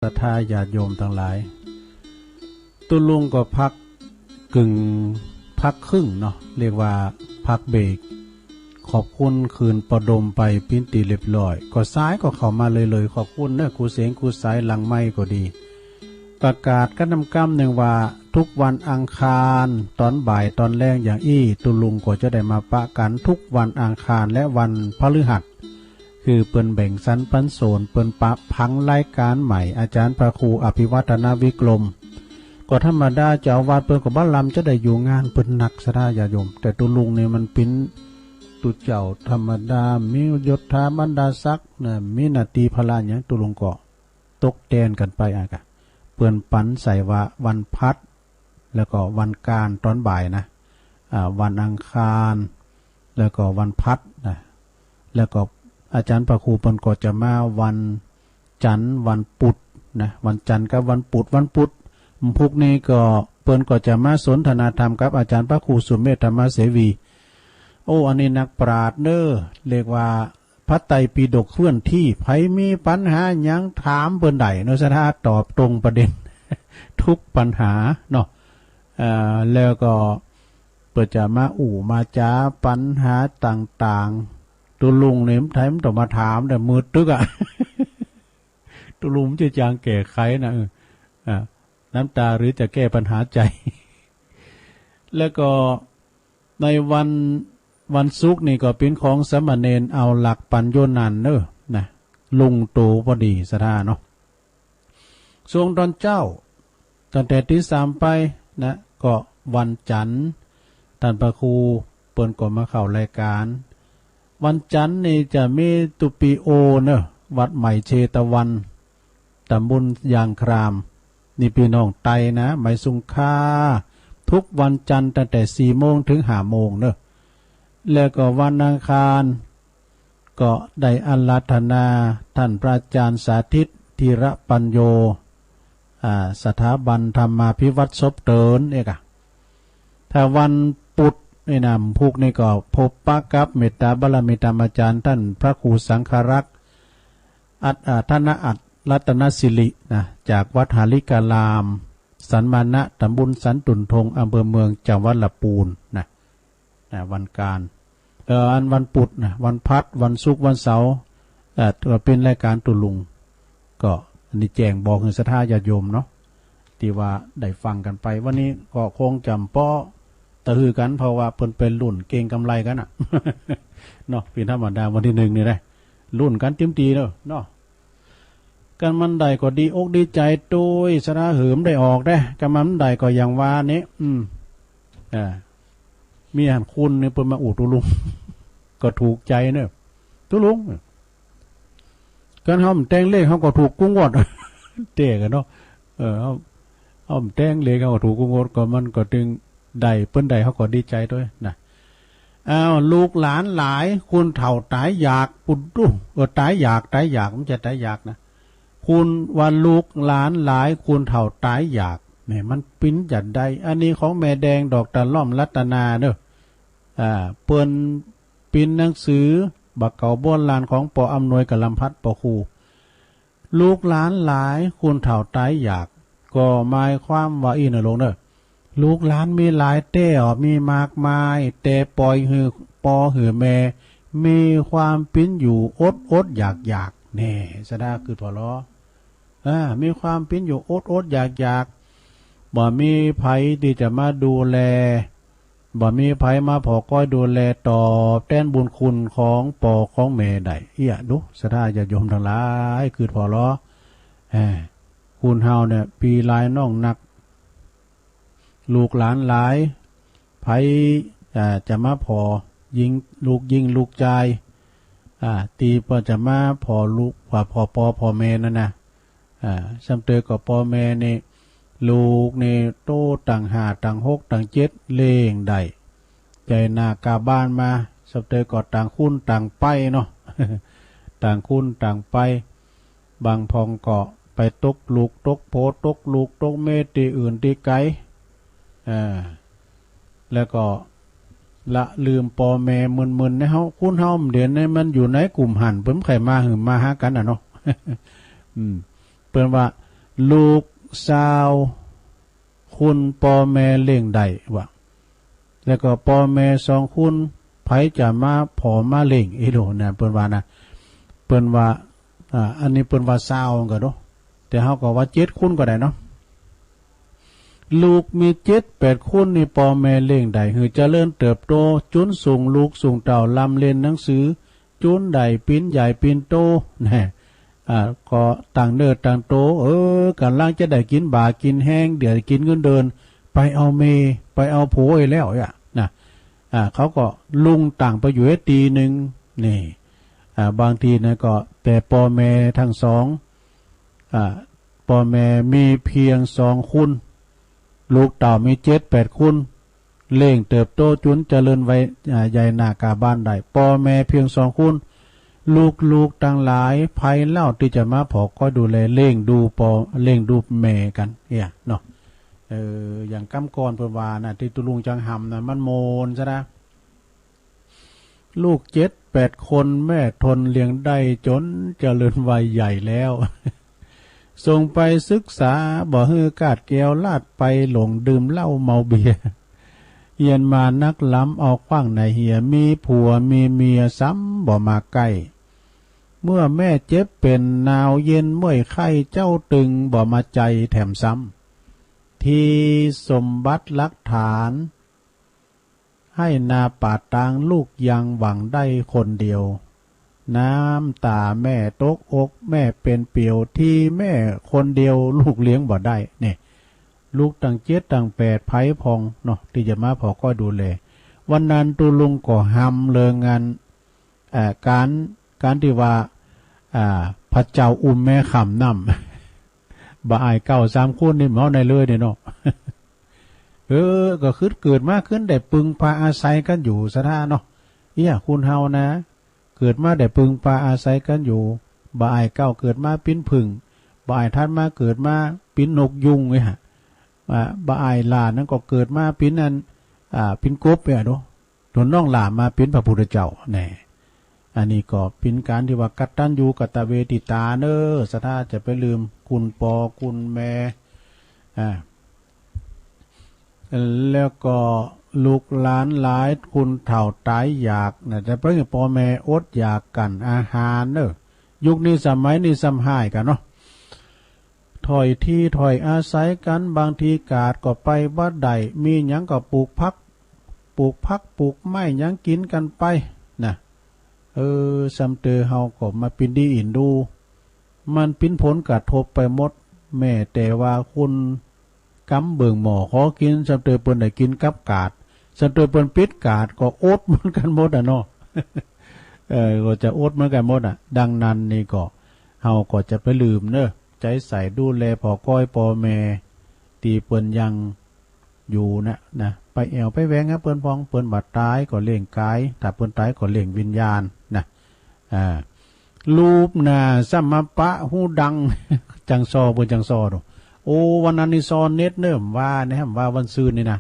ศรัทธาญาติโยมทั้งหลายตุลุงก็พักกึ่งพักครึ่งเนาะเรียกว่าพักเบรกขอบคุณคืนประดมไปปิ้นตีเรียบร้อยก็ซ้ายก็เข้ามาเลยขอบคุณเนอะครูเสียงครูสายหลังไม้ก็ดีประกาศกันนำกำหนึ่งว่าทุกวันอังคารตอนบ่ายตอนแรกอย่างตุลุงก็จะได้มาปะกันทุกวันอังคารและวันพฤหัสคือเปิ้นแบ่งสันปันโซนเปิ้นปะพังรายการใหม่อาจารย์พระครูอภิวัฒนวิกรมก็ธรรมดาเจ้าวาดเปิ้นก็บ่ลำจะได้อยู่งานเปิ้นหนักซะได้ญาติโยมแต่ตุลุงนี่มันปิ้นตุเจ้าธรรมดามียศถาบรรดาศักดิ์นะมีหน้าที่พลาหยังตุลุงก็ตกแดนกันไปอ่ะกะเปิ้นปันใส่ว่าวันพัดแล้วก็วันการตอนบ่ายนะวันอังคารแล้วก็วันพัดนะแล้วก็อาจารย์พระครูเปิ้นก็จะมาวันจันทร์วันพุธนะวันจันทร์กับวันพุธพวกนี้ก็เปิ้นก็จะมาสนทนาธรรมกับอาจารย์พระครูสุเมธธรรมเสวีอันนี้นักปราชญ์เด้อเรียกว่าพระไตรปิฎกเคลื่อนที่ไผมีปัญหาหยังถามเปิ้นได้เนาะสถาตอบตรงประเด็น ทุกปัญหาเนาะแล้วก็เปิดจะมามาจ้าปัญหาต่างๆตุลุงเนี่ยไทยมันต้องมาถามแต่มืดตึกอ่ะ ตุลุงจะจางแก้ไขนะน้ำตาหรือจะแก้ปัญหาใจ แล้วก็ในวันศุกร์นี่ก็เป็นของสมณเณรเอาหลักปัญโยนันเนอะนะลุงโตพอดีสถาเนาะช่วงตอนเจ้าตั้งแต่ที่3ไปนะก็วันจันทร์ท่านพระครูเปิ้นก็มาเข้ารายการวันจันทร์นี่จะมีตุปีโอเนอะวัดใหม่เชตวันตำบลยางครามนี่พี่น้องไตนะไหมสุงค่าทุกวันจันทร์ตั้งแต่4 โมงถึง5 โมงเนอะแล้วก็วันอังคารก็ได้อาราธนาท่านพระอาจารย์สาธิตธีระปัญโยสถาบันธรรมาภิวัตน์ศพเตินเอกถ้าวันพุธนี่นะพวกนี้ก็พบปะกับเมตตาบารมีธรรมอาจารย์ท่านพระครูสังฆรักษ์ธนอัตรัตนศิรินะจากวัดหาลิกาลามสันมานะตำบลสันตุนทงอำเภอเมืองจังหวัดลำพูนนะวันการวันพุธนะวันพัดวันศุกร์วันเสาร์ก็เป็นรายการตุลุงก็อันนี้แจ้งบอกให้ศรัทธาญาติโยมเนาะที่ว่าได้ฟังกันไปวันนี้ก็คงจำป้อตะฮือกันเพราะว่าเพิ่นเป็นรุ่นเก่งกำไรกันอ่ะ เนาะเป็นธรรมดาวันที่1นี่ได้รุ่นกันเต็มทีแล้วเนาะกันมันใดก็ดีอกดีใจโดยสระเหิมได้ออกได้กันมันใดก็อย่างว่านี้มีหันคุณเนี่ยเพิ่นมาตุลุง ก็ถูกใจเนอะตุลุงกันเฮาแต่งเลขเฮาก็ถูกกุ้งวด เตะกันเนาะเฮาแต่งเลขเฮาก็ถูกกุ้งวดก็มันก็ถึงได้เพิ่นได้เฮาก็ดีใจด้วยนะลูกหลานหลายคุณเฒ่าตายอยากปุดดุตายอยากมันจะตายอยากนะคุณวันลูกหลานหลายคุณเฒ่าตายอยากเนี่ยมันปิ้นจัดใดอันนี้ของแม่แดงดอกตะล่อมรัตนาเด้อเปิ้นปิ้นหนังสือบักเก่าโบราณของปออำนวยกับลำพัดปอครูลูกหลานหลายคุณเฒ่าตายอยากก็หมายความว่านะลงเด้อลูกหลานมีหลายเต้อมีมากมายแต่ปล่อยหือปอหือแม่มีความปิ้นอยู่อดอยากแน่สะดาคือพอล้อมีความปิ้นอยู่อดอยากบ่มีไผที่จะมาดูแลบ่มีไผมาพอก้อยดูแลตอบแทนบุญคุณของปอของแม่ได้ดูสะดาญาติโยมทั้งหลายคือพอล้อคุณเฮาเนี่ยปีลายน้องนักลูกหลานหลายไผจะมาพอยิงลูกใจตีพอจะมาพอลูกว่าพอแม่นั่นนะซ้ำเตยก็พอแม่นี่ลูกนี่โตต่าง5ต่าง6ต่าง7เล่งได้ใจหน้ากาบ้านมาซ้ำเตยก็ต่างคุ้นต่างไปเนาะ ต่างคุ้นต่างไปบางพองก็ไปตกลูกตกโพตกลูกตกเมตีอื่นตีไกแล้วก็ละลืมปอแม่มึนๆในเฮาคุณเฮาเดี๋ยวนี้มันอยู่ในกลุ่มหันเพิ่นไข่มาหืมมาหากันเนาะ เปิ้นว่า เ ลูกสาวคุณพ่อแม่เลี้ยงได้ว่าแล้วก็พ่อแม่สองคุณไผจะมาพอมาเลี้ยงอีโดเนี่ยเปิ้นว่านะเปิ้นว่าอันนี้เปิ้นว่าสาวก็เนาะแต่เฮาก็ว่า7คุณก็ได้เนาะลูกมี7-8คนนี่พ่อแม่เลี้ยงได้คือเจริญเติบโตจนสูงลูกสูงเต่าลำเรียนหนังสือจนได้ปีนใหญ่ปีนโตนะก็ต่างเนิดต่างโตกำลังจะได้กินบ่ากินแห้งเดี๋ยวกินเงินเดินไปเอาเมไปเอาผัวแล้วนะเขาก็ลุงต่างไปอยู่ตีหนึ่งนี่บางทีนะก็แต่พ่อแม่ทั้งสองพ่อแม่มีเพียง2คนลูกเต่ามี7-8คนเล่งเติบโตจนเจริญไว้ใหญ่หน้ากาบ้านได้พ่อแม่เพียง2คนลูกต่างหลายภัยเล่าที่จะมาพอก็ดูแลเล่งดูเล่งดูแม่กันเนาะอย่างกำกรเพิ่นว่านะที่ตุลุงจังหำนะมันโมนซะนะลูก7-8คนแม่ทนเลี้ยงได้จนเจริญวัยใหญ่แล้วส่งไปศึกษาบ่ฮือกาดแก้วลาดไปหลงดื่มเหล้าเมาเบียร์เฮียนมานักล้ำเอาขว้างในเหียมีผัวมีเมียซ้ำบ่มาใกล้เมื่อแม่เจ็บเป็นหนาวเย็นเมื่อยไข้เจ้าตึงบ่มาใจแถมซ้ำที่สมบัติหลักฐานให้นาป่าตางลูกยังหวังได้คนเดียวน้ำตาแม่ตกอกแม่เป็นเปียวที่แม่คนเดียวลูกเลี้ยงบ่ได้เนี่ยลูกตั้ง7ตั้ง8ไผพองเนาะที่จะมาพอก็ดูแลวันนั้นตูลุงก็หำเลยงานการที่ว่าพระเจ้าอุ้มแม่ขำน้ำบ่อายเก่า3คนนี่เมาในเลยเนี่ยเนาะก็เกิดมาขึ้นได้ปึงพาอาศัยกันอยู่ซะท่าเนาะคุณเฮานะเกิดมาได้ปึงพาอาศัยกันอยู่บ่อายเก่าเกิดมาปิ้นผึ่งบ่อายท่านมาเกิดมาปิ้นนกยุงไงฮะบ่อายหลานนั้นก็เกิดมาปิ้นนั้นปิ้นกบเนาะจนน้องหลานมาปิ้นพระพุทธเจ้าแน่อันนี้ก็เป็นการที่ว่ากัตตัญญูกตเวทิตาเนอสถ้าจะไปลืมคุณปอคุณแม่แล้วก็ลูกหลานหลายคุณเฒ่าตายอยากนะแต่เพิ่งพ่อแม่อดอยากกันอาหารเนอยุคนี้สมัยนี้ซ้ำหายกันเนาะถอยที่ถอยอาศัยกันบางทีกาดก็ไปวัดใดมีหยังก็ปลูกพักปลูกไม้หยังกินกันไปนะซัมเตอเฮาก็มาปินดีอินดูมันปิ้นผลกระทบไปหมดแม่แต่ว่าคุณกำเบิ่งหมอขอกินซัมเตอเปิ้นได้กินกับกาดซัมเตอเปิ้นปิดกาดก็อดเหมือนกันหมดเนาะก็จะอดเหมือนกันหมดดังนั้นนี่ก็เฮาก็จะไปลืมเนอะใจใส่ดูแลพ่อก้อยพ่อแม่ตีเปิ้นยังอยู่นะไปแอวไปแวงเปิ้นพองเปิ้นบาดตายก็เลี้ยงกายถ้าเปิ้นตายก็เลี้ยงวิญญาณนะรูปหน้าสัมมาปะหูดังจังซอเปิ้นจังซอดูโอ้วันนั้นนี่ซอเน็ตเนิ่มว่านะครับว่าวันซืนนี่นะ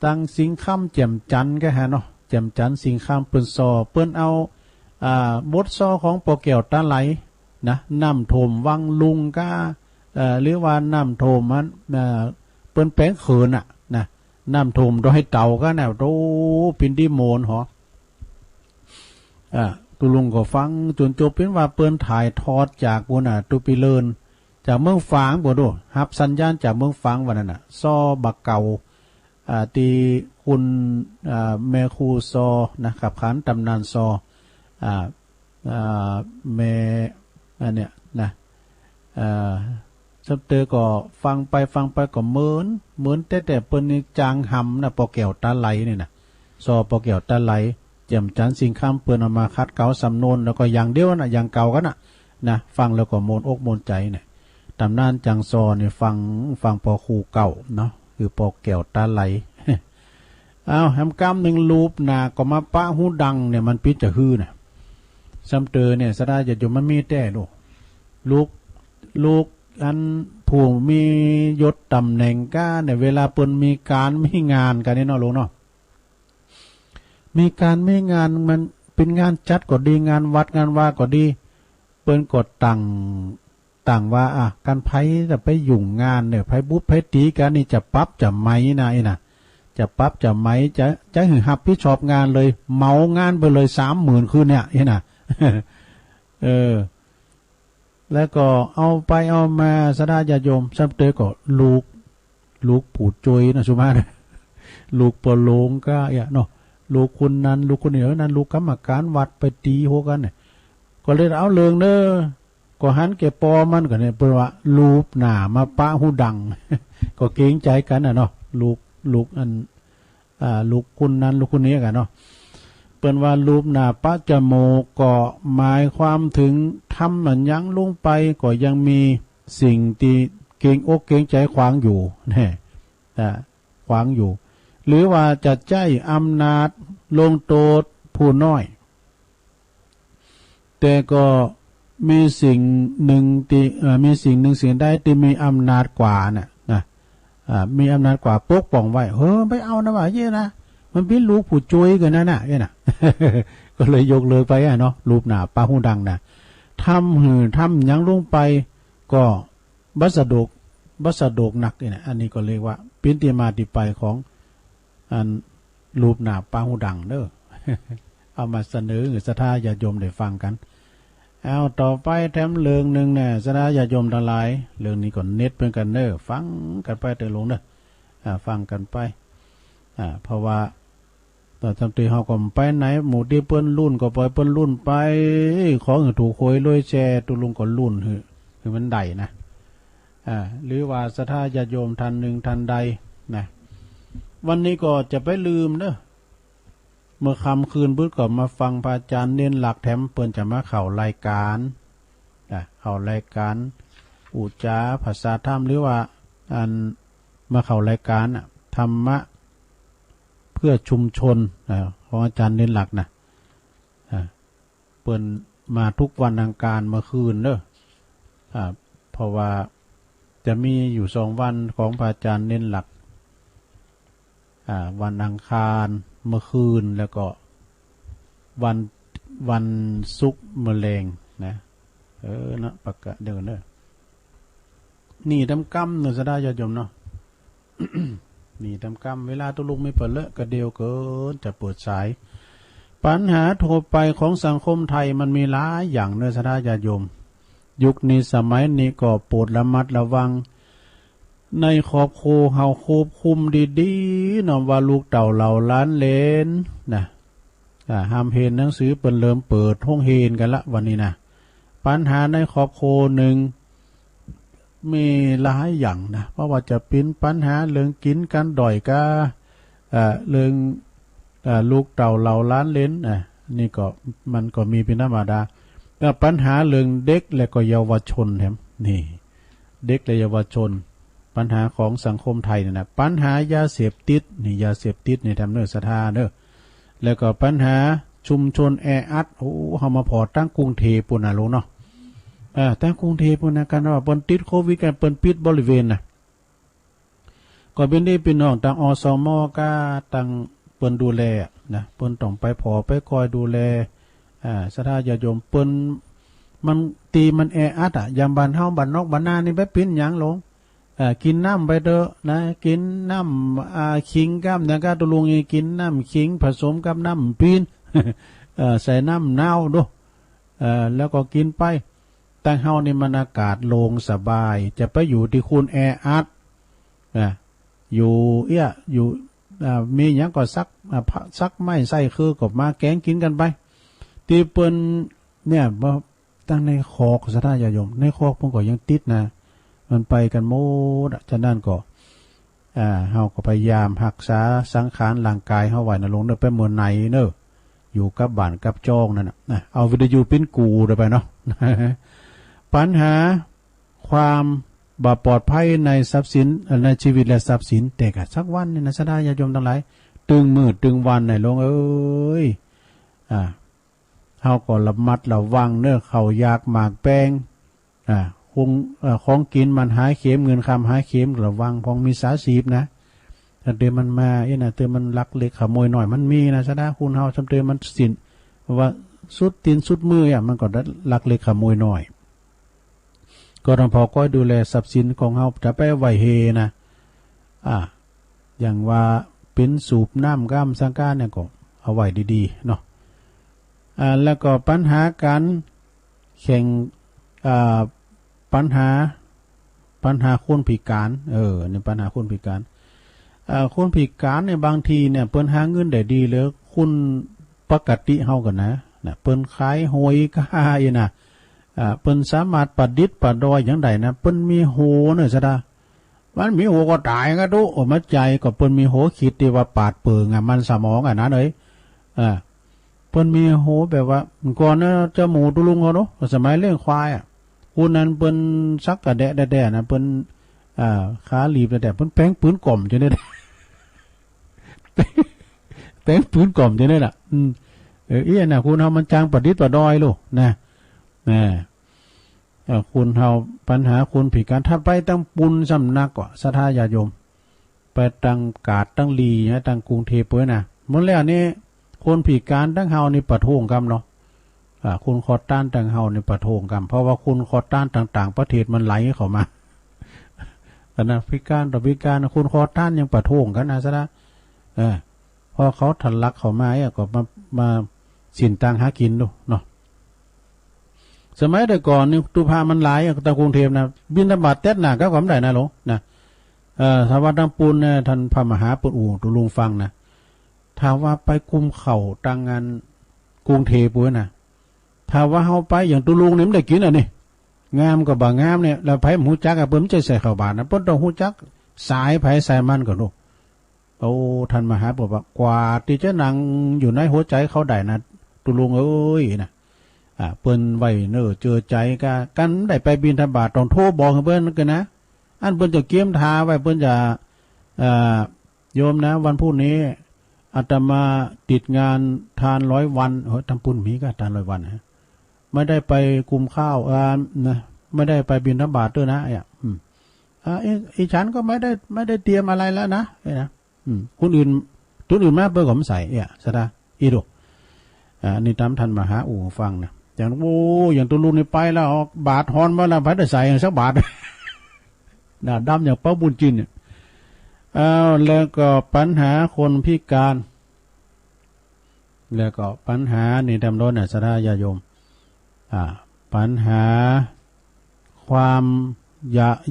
ตั้งสิงค่ำแจ่มจันทร์ก็ฮะเนาะแจ่มจันทร์สิงค่ำเปิ้นซอเปิ้นเอาบทซอของปอแก้วตาไหลนะน้ำโถมวังลุงก้าหรือว่าน้ำโถมมันเปิ้นแป้งเขินนะน้ำโถมโดยให้เต่าก็แนวโตปินดิโมนหรอตุลุงก็ฟังจนจบเป็นว่าเปิ้นถ่ายทอดจากบนตุปิเลินจากเมืองฝางบ่ดูรับสัญญาณจากเมืองฝางวันนั้นซอบักเก่าตีคุณแม่ครูซอนะขับขานตำนานซอแม่เนี่ยนะซับเตอก็ฟังไปก็เหมือนแต่เปิ้นนี่จางหำนะปอแก้วตาไหลนี่นะซอปอแก้วตาไหลแจ่มจันทร์สิงค่ำเปิ้นเอามาคัดเก่าสำนวนแล้วก็อย่างเดียวนะอย่างเก่ากันนะฟังแล้วก็โมนอกโมนใจเนี่ยตำนานจังซอนี่ฟังปอครูเก่าเนาะคือปอแก้วตาไหลเอาแฮมกำหนึ่งรูปนาก็มาปะหูดังเนี่ยมันปิดจะฮือนะซัมเตอเนี่ยสดาจะอยู่มันมีแต่ลูกอันผู้มียศตำแหน่งก้าเนี่ยเวลาเปิ้นมีการมีงานกันนี่เนาะลูกเนาะมีการมีงานมันเป็นงานจัดก็ดีงานวัดงานว่าก็ดีเปิ้นกดตั้ง ต่างว่าการไผจะไปยุ่งงานเนี่ยไผบุบไผตีกันนี่จะปั๊บจะไหมนะไอ้น่ะจะปั๊บจะไหมจะหือหับพี่ชอบงานเลยเมางานไปเลย30,000คืนเนี่ยไอ้น่ะ แล้วก็เอาไปเอามาสดาญาโยมซับเตก็ลูกผูดจุยนะสุมาเนี่ยลูกปลงก็เนาะลูกคนนั้นลูกคนนี้นั้นลูกกรรมการวัดไปตีโหกันเนี่ยก็เลยเอาเรื่องเด้อก็หันเก็บปอมันก็เนี่ยเปิดว่าลูกหน้ามาปะหูดัง ก็เกรงใจกันเนาะลูกอันลูกคนนั้นลูกคนนี้กันเนาะเปิ้นว่ารูปหน้าปะจมูกก็หมายความถึงทำมันยังลงไปก็ยังมีสิ่งที่เกรงอกเกรงใจขวางอยู่เนี่ยขวางอยู่ หรือว่าจะใจอำนาจลงโทษผู้น้อยแต่ก็มีสิ่งหนึ่งที่มีสิ่งหนึ่งสิ่งใดที่มีอำนาจกว่าน่ะนะมีอำนาจกว่าปกป้องไว้ไม่เอานะว่าเย่นะมันเป็นลูกผู้จุยกันนะเนี่ยนะ ก็เลยยกเลยไปเนาะรูปหน้าปลาหูดังนะทำยังลงไปก็บัสดกหนักเนี่ยอันนี้ก็เรียกว่าเป็นที่มาที่ไปของอันรูปหน้าปลาหูดังเด้อ เอามาเสนอศรัทธาญาติโยมได้ฟังกันเอาต่อไปแถมเรื่องหนึ่งเนี่ยศรัทธาญาติโยมทั้งหลายเรื่องนี้ก็เน็ตเป็นกันเด้อฟังกันไปเตลงเด้อฟังกันไปเพราะว่าตอนทำตีเฮาก็ไปไหนหมู่ที่เปิ้นรุ่นก็ปล่อยเปิ้นรุ่นไปของถูกโขยลอยแชร์ตุลุงก็รุ่นคือมันใดนะหรือว่าศรัทธาญาติโยมท่านหนึ่งท่านใดนะวันนี้ก็จะไปลืมเด้อเมื่อค่ำคืนพุธก็มาฟังพระอาจารย์เน้นหลักแถมเปิ้นจะมาเข้ารายการเข้ารายการอุจจาภาษาธรรมหรือว่าอันมาเข้ารายการธรรมะเพื่อชุมชนของอาจารย์เน้นหลักนะเปิ้นมาทุกวันอังคารเมื่อคืนเด้อเพราะว่าจะมีอยู่2 วันของพระอาจารย์เน้นหลักวันอังคารเมื่อคืนแล้วก็วันศุกร์มะเร็งนะนะประกาศเดี๋ยวกันเด้อนี่ทำกรรมเนื้อสดาญาติโยมเนาะ นี่ทำกรรมเวลาตุลุงไม่เปิดเลอะก็เดียวเกินจะเปิดสายปัญหาทั่วไปของสังคมไทยมันมีหลายอย่างเนื้อสดาญาติโยมยุคนี้สมัยนี้ก็โปรดระมัดระวังในครอบครัวเฮาควบคุมดีๆนำว่าลูกเต่าเหล่าล้านเลนนะห้ามเห็นหนังสือเปิดเริ่มเปิดห้องเฮนกันละวันนี้นะปัญหาในครอบครัวหนึ่งมีหลายอย่างนะเพราะว่าจะเป็นปัญหาเรื่องกินกันด่อยกาเรื่องลูกเต่าเหล่าล้านเลนนี่ก็มันก็มีเป็นธรรมดาแต่ปัญหาเรื่องเด็กและก็เยาวชนแถมนี่เด็กและเยาวชนปัญหาของสังคมไทยนะปัญหายาเสพติดนี่ยาเสพติดในทำเนื้อศรัทธาเนอะแล้วก็ปัญหาชุมชนแออัดเฮามาพอตั้งกรุงเทพปุ่นน่ะลงเนาะตั้งกรุงเทพปุ่นนะกันว่าเปิ้นติดโควิดกันเปิ้นปิดบริเวณน่ะก็เป็นได้เป็นน้องตั้งอสมก็ตั้งเปิ้นดูแลนะเปิ้นต้องไปพอไปคอยดูแลศรัทธาญาติโยมเปิ้นมันตีมันแออัดยามบ้านเฮาบ้านนอกบ้านนานี่ไปปิ้นหยังลงกินน้ำไปเด้อนะกินน้ำขิงกับนะก็ตุลุงยังกินน้ำขิงผสมกับน้ำปีน ใส่น้ำนาวดูแล้วก็กินไปแต่เฮานี่มันอากาศโล่งสบายจะไปอยู่ที่คุณแออัดอยู่อยู่มีหยังก็ซักไม้ใส่คือกับมาแกงกินกันไปตีเปิ้นเนี่ยตั้งในคอกศรัทธาญาติโยมในคอกเพิ่นก็ยังติดนะมันไปกันโมดฉะนั้นก็เฮาก็พยายามรักษาสังขารร่างกายเฮาไว้นะลงเด้อไปเมื่อไหนเด้ออยู่กับบ้านกับจ้องนั่นน่ะเอาวิทยุเป็นกูได้ไปเนาะ ปัญหาความบ่ปลอดภัยในทรัพย์สินในชีวิตและทรัพย์สินแต่ก็สักวันนี่นะศรัทธาญาติโยมทั้งหลายตึงมืดตึงวันไหนลงเอ้ยเฮาก็ระมัดระวังเด้อเข้ายากหมากแป้งคงของกินมันหายเข็มเงินคำหายเข็มระวังพองมีสาสีบนะถ้าเตือนมันมาเตือนมันลักเล็กขโมยหน่อยมันมีนะซะนะคุณเฮาจำเตือนมันสินว่าสุดตีนสุดมือมันก็ลักเล็กขโมยหน่อย ก็ต้องพอก้อยดูแลทรัพย์สินของเฮาจะไปไหวเฮนะอย่างว่าเป็นสูบน้ำก้ามสังการเนี่ยก็เอาไว้ดีๆเนาะแล้วก็ปัญหาการแข่งปัญหาคนพิการในปัญหาคนพิการคนพิการเนี่ยบางทีเนี่ยเปิ้นหาเงินได้ดีเลยคุณปกติเฮากันนะเปิ้นขายหอยขายนะเปิ้นสามารถประดิษฐ์ประดอยอย่างใดนะเปิ้นมีโหเนี่ยซะดามันมีโหก็ตายก็ดูมาใจก็เปิ้นมีโหคิดที่ว่าปาดเปิงมันสมองนะเอ้ยเปิ้นมีโหแบบว่าก่อนนะเจ้าหมูตุลุงเขาเนาะสมัยเลี้ยงควายคุณนั้นเปิ้นซักกระแดะแดะนะเปิ้นขาลีบแต่เปิ้นแป้งปืนกล่อมจังได๋แป้งปืนกล่อมจังได๋ล่ะน่ะคุณเฮามันจางประดิษฐ์ประดอยลูกนะคุณเฮาปัญหาคุณพิการถ้าไปตั้งปุนสำนักก็ศรัทธาญาติโยมไปตั้งกาดตั้งลีนะตั้งกรุงเทพเปิ้นน่ะหมดแล้วนี่คนพิการตั้งเฮานี่ประท้วงกันเนาะคุณขอต้านตั้งเฮานี่ประท้วงกันเพราะว่าคุณขอต้านต่างๆประเทศมันไหลเข้ามานะพิการต่อพิการคุณขอต้านยังประท้วงกันนะซะนะพอเขาทะลักเข้ามาก็มาสินตังหากินดูเนาะสมัยแต่ก่อนนี่ตุภามันหลายตะกรุงเทพนะบิณฑบาตเต็ดหนาก็ความได้นะหลวงนะถ้าว่าตั้งปูนเนี่ยท่านพระมหาปุถุตุลุงฟังนะถ้าว่าไปกุมเข่าตั้งงานกรุงเทพปุ้ยนะถ้าว่าเฮาไปอย่างตุลุงนี่มันได้กินนี่งามก็บ่งามเนี่ยแล้วไผหูจักเปิ้นจะใส่ข้าวบาทนะเปิ้นต้องหูจักสายไผสายมันก่อนลูกโอ้ท่านมหาบอกว่ากว่าที่จะนั่งอยู่ในหัวใจเขาได้นะตุลุงเอ้ยนะเปิ้นไว้เนอเจอใจกันได้ไปบิณฑบาตต้องโทรบอกเพิ่นกันนะอันเปิ้นจะเกียมทาไว้เปิ้นจะโยมนะวันพรุ่งนี้อาตมาติดงานทาน100 วันทำปุญมีก็ทาน100 วันฮะไม่ได้ไปกุมข้าวนะไม่ได้ไปบิณฑบาตด้วยนะอีฉันก็ไม่ได้เตรียมอะไรแล้วนะนะคนอื่นตัวอื่นมาเปิ้นก็ไม่ใส่ซะดาอีดูนี่ตามท่านมหาอู่ฟังนะอย่างอย่างตัวลุงนี่ไปแล้วบาทฮอนมาแล้วไผได้ใส่สักบาทหน้าดำอย่างเป้าบุญจินเนี่ยแล้วก็ปัญหาคนพิการแล้วก็ปัญหานี่ดำร้อนศรัทธาญาติโยมปัญหาความ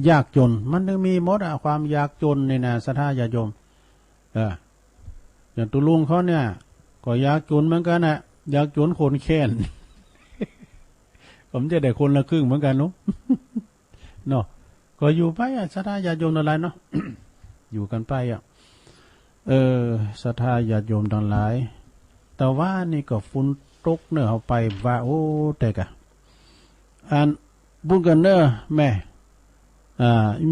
ยากจนมันต้องมีหมดความยากจนนี่นะศรัทธาญาติโยมอย่างตัวลุงเขาเนี่ยก็ยากจนเหมือนกันยากจนคนแค้นผมจะได้คนละครึ่งเหมือนกันเนาะเนาะก็อยู่ไปศรัทธาญาติโยมอะไรเนาะ อยู่กันไปศรัทธาญาติโยมทั้งหลายแต่ว่านี่ก็ฝุ่นตกเนอะเอาไปว่าโอ้แต่กะบุญกันเนอะแม่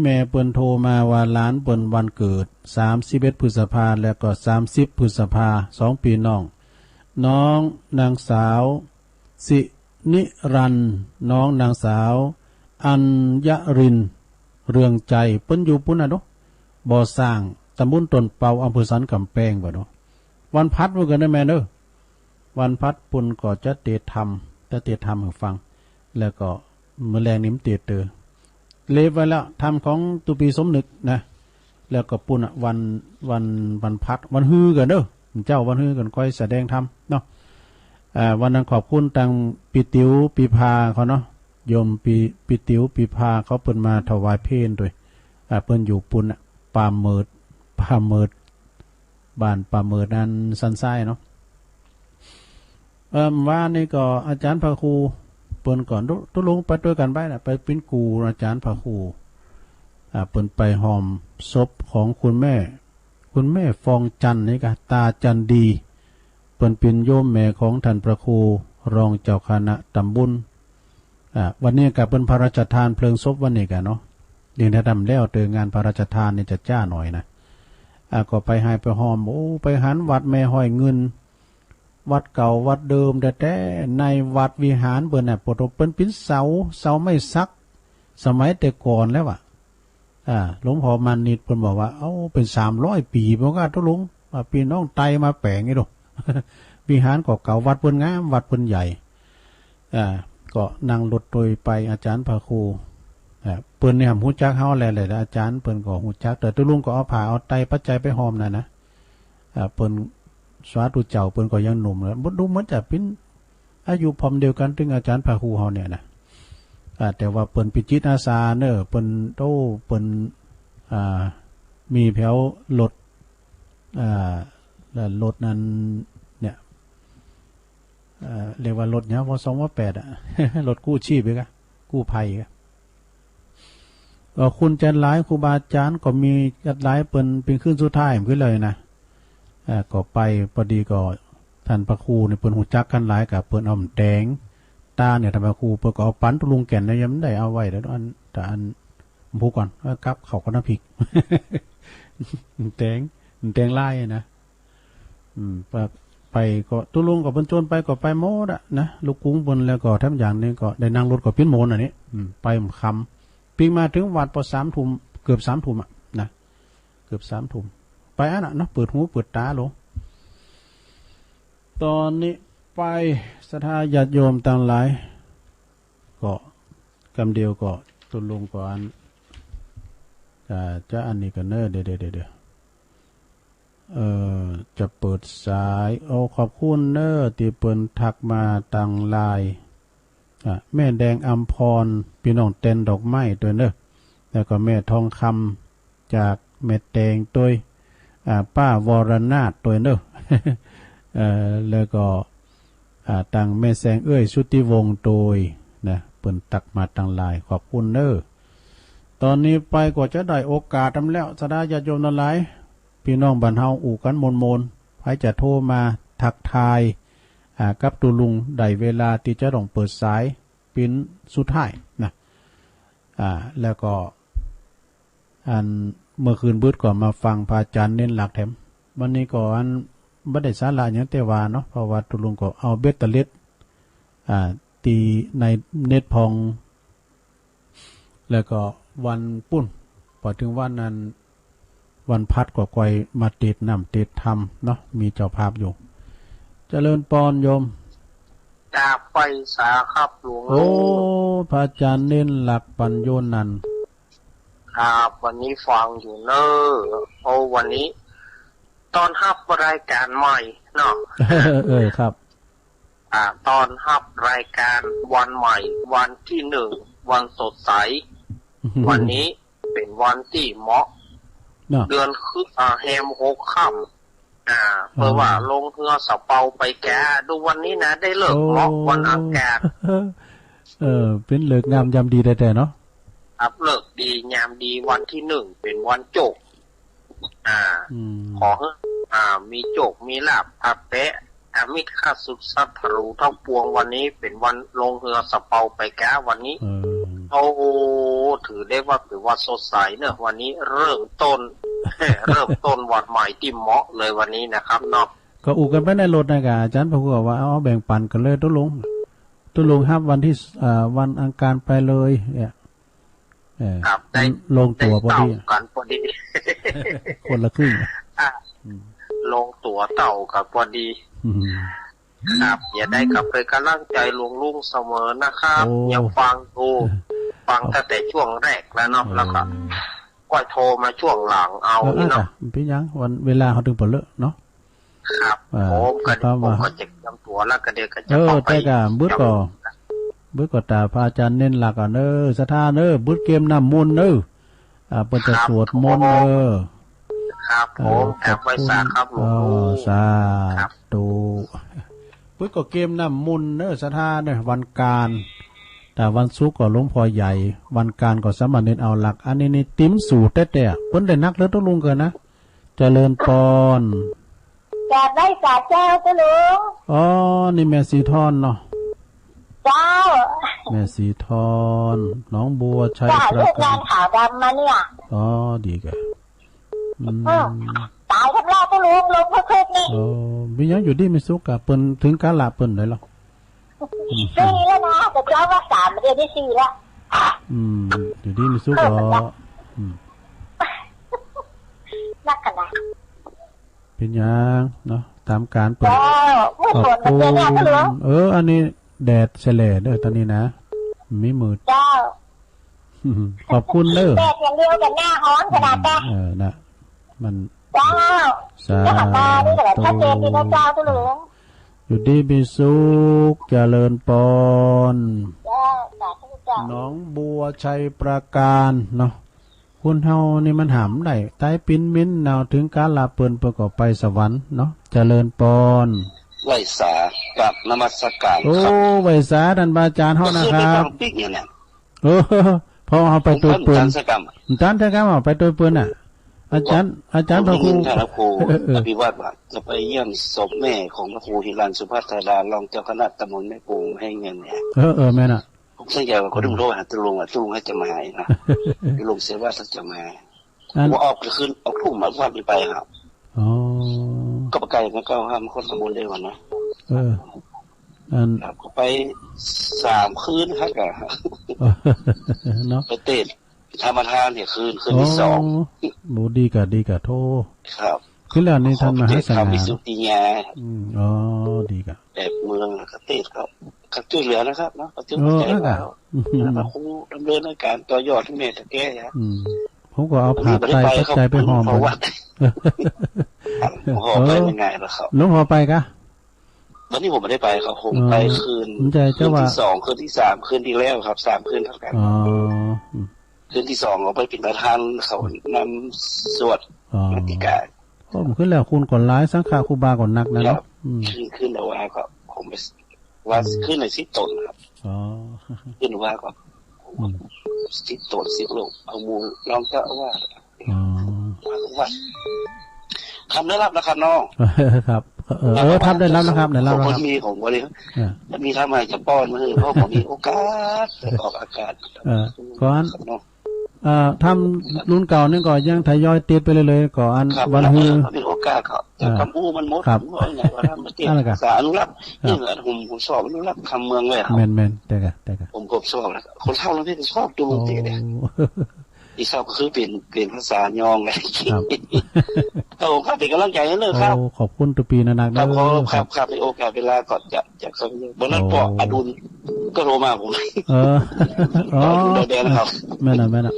แม่เปิ้นโทรมาว่าหลานเปิ้นวันเกิด31 พฤษภาแล้วก็30 พฤษภา2 ปีน้องนางสาวสินิรันน้องนางสาวอัญญรินเรืองใจเปิ้นอยู่ปุ่นเนาะบ่อสร้างตำบลต้นเปาอำเภอสันกำแพงบ่เนาะวันพัดว่ากันได้แม่เด้อวันพัดปุ่นก็จะเตธรรมให้ฟังแล้วก็มื้อแรงนี้มันเตเตอเลฟไว้แล้วทำของตุปีสมนึกนะแล้วก็ปุ่นวันพัดวันฮือกันเด้อเจ้าวันฮือกันค่อยแสดงธรรมเนาะวันนั้นขอบคุณตังปิติวปีพาเขาเนาะโยมปิติวปีพาเขาเปิ้นมาถวายเพลด้วยเปิ้นอยู่ปุ่นป่าเมิดบ้านป่าเมิดนั้นสันทรายเนาะว่านี่ก็อาจารย์พระครูเปิ้นก่อนตุลงไปด้วยกันไปนะไปเป็นกูอาจารย์พระครูเปิ้นไปหอมศพของคุณแม่ฟองจันนี่ก็ตาจันดีเปิ้นเป็นโยมแม่ของท่านพระครูรองเจ้าคณะตำบลวันนี้ก็เป็นพระราชทานเพลิงศพวันนี้กันเนาะเรียนถ้าทำแล้วเตือนงานพระราชทานนี่จะจ้าหน่อยนะก็ไปให้ไปหอมไปหันวัดแม่ห้อยเงินวัดเก่าวัดเดิมแต่ในวัดวิหารเปิ้นปฐมเป็นเสาไม่ซักสมัยแต่ก่อนแล้วหลวงพ่อมานิดเปิ้นบอกว่าเป็น300 ปีเพราะว่าทุลุงพี่น้องไตมาแปลงนี่ดู วิหารเก่าวัดเปิ้นงามวัดเปิ้นใหญ่ก็นั่งรถโดยไปอาจารย์พระครู เปิ้นเนี่ยฮู้จักเฮาแหละอาจารย์เปิ้นก็ฮู้จักแต่ตุลุงก็เอาผ้าเอาไตปัจจัยไปหอมนะเปิ้นสาธุเจ้าเปิ้นก็ยังหนุ่มแล้วบ่ดูเหมือนจะเป็นอายุพร้อมเดียวกันถึงอาจารย์พระครูเฮาเนี่ยนะแต่ว่าเปิ้นเป็นจิตอาสาเน้อเปิ้นโตเปิ้นมีแถวรถรถนั้นเนี่ยเรียกว่ารถเนี่ยว่า208รถกู้ชีพอีกกู้ภัยอีกคุณจันหลายครูบาอาจารย์ก็มีจัดหลายเป็นขึ้นสุดท้ายขึ้นเลยนะก็ไปพอดีก็ท่านพระครูเนี่ยเปิ้นหูจักกันหลายกับเปิ้นเอาแดงตาเนี่ยท่านพระครูเปิ้นก็เอาปั้นตุลุงแก่นเนี่ยยังไม่ได้เอาไว้เดี๋ยวอันพูดก่อนกับเขาก็น้ำพริกแดงไล่นะไปก็ตุลุงก็เปิ้นโจนไปก็ไปโมดอะนะลูกกุ้งเปิ้นแล้วก็ทำอย่างนี้ก็ได้นั่งรถก็ปิ้นโมนอันนี้ไปคำปีมาถึงวัดพอ3 ทุ่มเกือบ3 ทุ่มอะนะเกือบ3 ทุ่มไปอันน่ะเนาะเปิดหูเปิดตาลงตอนนี้ไปศรัทธาญาติโยมต่างหลายก็กำเดียวก็ตุลงก่อนจะอันนี้กันเนอเดี๋ยวจะเปิดสายขอบคุณเนอที่เปิ้นทักมาต่างไลน์แม่แดงอัมพรพี่น้องเต้นดอกไม้ตัวเนอแล้วก็แม่ทองคำจากแม่แดงตัวป้าวรนาถตัวเนอแล้วก็ต่างแม่แสงชุติวงศ์โดยนะเปิ้นตักมาต่างหลายขอบคุณเด้อตอนนี้ไปก็จะได้โอกาสทำแล้วสดาญาติโยมทั้งหลายพี่น้องบ้านเฮาอู่กันมนๆใครจะโทรมาทักทายกับตุลุงได้เวลาที่จะต้องเปิดสายปิ้นสุดท้ายนะแล้วก็อันเมื่อคืนบึดก่อนมาฟังพระอาจารย์เน้นหลักแถมวันนี้ก็อันบ่ได้สาระอย่างแต่ว่าเนาะเพราะว่าตุลุงก็เอาเบ็ดตะเล็ดตีในเน็ตพองแล้วก็วันปุ้นพอถึงวันนั้นวันพัดก็ก่อยมาติดน้ำติดธรรมเนาะมีเจ้าภาพอยู่เจริญปอนโยมจากไปสาครับหลวงพระอาจารย์เน้นหลักปัญโยนันครับวันนี้ฟังอยู่เนอะวันนี้ตอนฮับรายการใหม่เนาะครับตอนฮับรายการวันใหม่วันที่1วันสดใส วันนี้เป็นวันที่เหมาะเดือนคือแฮม6 ค่ำเพราะว่าลงเรือสะเปาไปแกดูวันนี้นะได้เลิกเหมาะวันอากาศเป็นเลิกงามยามดีแต่เนาะครับเลิกดียามดีวันที่1เป็นวันโจกขอมีโจกมีลาบอาเปะมิตรข้าศึกสัตรูทั้งปวงวันนี้เป็นวันลงเรือสะเปาไปแกวันนี้ถือได้ว่าเป็นวันสดใสเนอะวันนี้เริ่มต้นวันใหม่ที่เหมาะเลยวันนี้นะครับเนาะก็อู่กันไปในรถนะกะอาจารย์พระครูว่าเอาแบ่งปันกันเลยตุลงครับวันที่วันอังคารไปเลยเนี่ยครับได้ลงตัวพอดีกันพอดีคนละครึ่งลงตัวเต่ากับพอดีครับอย่าได้กลับไปกำลังใจลุงเสมอนะครับอย่าฟังตั้งแต่ช่วงแรกแล้วเนาะแล้วก็ก็โทรมาช่วงหลังเอาเนาะพี่ยังวันเวลาเขาถึงเปิดเลยเนาะครับผมก็จะจำตัวแล้วก็เดี๋ยวก็จะเข้าไปบึ้ดก็ตาพระอาจารย์เน้นหลักอ่ะสถานบึ้ดเกมน้ำมนต์เปิดจะสวดมนต์ครับผมแอบไว้สาครับหลวงสาธุบึ้ดก็เกมน้ำมนต์สถานวันการแต่วันศุกร์ก็หลวงพ่อใหญ่วันการก็สามเณรเอาหลักอันนี้นี่ติ้มสู่แต่เพิ่นได้นักแล้วต้องลุงเกินนะเจริญปอนกาดได้กาดเจ้าตัวลุงนี่แม่สีทอนเนาะเจ้าแม่สีทอนน้องบัวชัยประการงานขาวดำมาเนี่ยดีแกตายทั้งรอบตัวลุงเพื่อคืนนี่มียังอยู่ดีไม่สุกอะเปิ้นถึงการละเปิ้นเลยหรอ4แล้วนะแต่เจ้าว่า3เดือนที่4แล้วอยู่ดีไม่สุกหรอนักกันนะเป็นยังเนาะตามการเปิดขอบคุณอันนี้แดดแฉลดตอนนี้นะไม่มืดเจ้า ขอบคุณเด้อแดดอย่างเดียวกันหน้าฮ้อนขนาดแต่นะมันเจ้าจะหันมานี่ก็แบบชัดเจนดีนะเจ้าตุลุงอยู่ดีมีสุขเจริญปอนน้องบัวชัยประการเนาะคุณเฮานี่มันหำได้ใต้ปิ้นมิ้นแนวถึงการลาเปินประกอบไปสวรรค์เนาะเจริญปอนไหวสากับนมัสการโอ้ไหวสาท่านบาอาจารย์เฮานะครับพอเอาไปตัวปืนจานกรรมเอาไปตัวปืนอ่ะอาจารย์พระครูอภิวัตรว่าจะไปเยี่ยมศพแม่ของพระครูหิรันสุภัทรดารองเจ้าคณะตำบลแม่ปูให้เงินเนี่ยแม่น่ะผมสัญญาว่าเขาต้องโทรหาตุลุงให้จะมานะตุลุงเสียว่าจะมาว่าออกขึ้นออกทุ่มมาว่าไปครับก็ประกาศกันก็ห้ามคนตำบลได้วันนะก็ไป3 คืนครับเนาะไปเตะธรรมทานเนี่ยคืนที่2บูดีกับโทครับคือแล้วนี่ท่านมหาสังฆาวิสุทธิญาดีกับแบบเมืองกเตศครับขับช่วยเหลือนะครับเนาะช่วยเหลือแล้วคงดำเนินการต่อยอดที่เมตตาแก้ครับผมก็เอาผ่าไตปัจจัยไปหอมหอไปเป็นไงล่ะครับลุงหอไปกะวันนี้ผมไม่ได้ไปครับผมไปคืนที่2คืนที่3คืนที่แล้วครับ3 คืนเท่ากันคืนที่2เราไปเป็นประธานเขานำสวดมติกาผมขึ้นแล้วคุณก่อนร้ายสังฆาครูบาก่อนนักนะเนาะขึ้นแต่ว่าก็ผมไปว่าขึ้นใน10 ตนครับขึ้นว่าก็10 ตน10 ลูกเอามูลองเจ้าว่าทำได้รับนะครับน้องครับทำได้รับนะครับได้รับคนมีของวันนี้มีทำอะไรจะป้อนมาให้เพราะผมมีโอกาสออกอากาศก่อนทำรุ่นเก่านี่ก็ยังทยอยติดไปเลยก่อนวันฮือมีโอกาสครับคำพูดมันมดว่าไงว่าทำมาติดสาอนุรักษ์นี่แหละผมสอบอนุรักษ์คำเมืองเลยครับแม่นแต่กะผมกบสอบแล้วคนเท่าแล้วพี่ชอบดูเตะเนี่ยที่ชอบก็คือเปลี่ยนภาษายองเลยครับผมครับเป็นกำลังใจให้เลยครับขอบคุณตุปีนักครับในโอกาสเวลาก่อนจากเขาบนนั้นปออดุลก็โทรมาผมเดินครับแม่น่ะ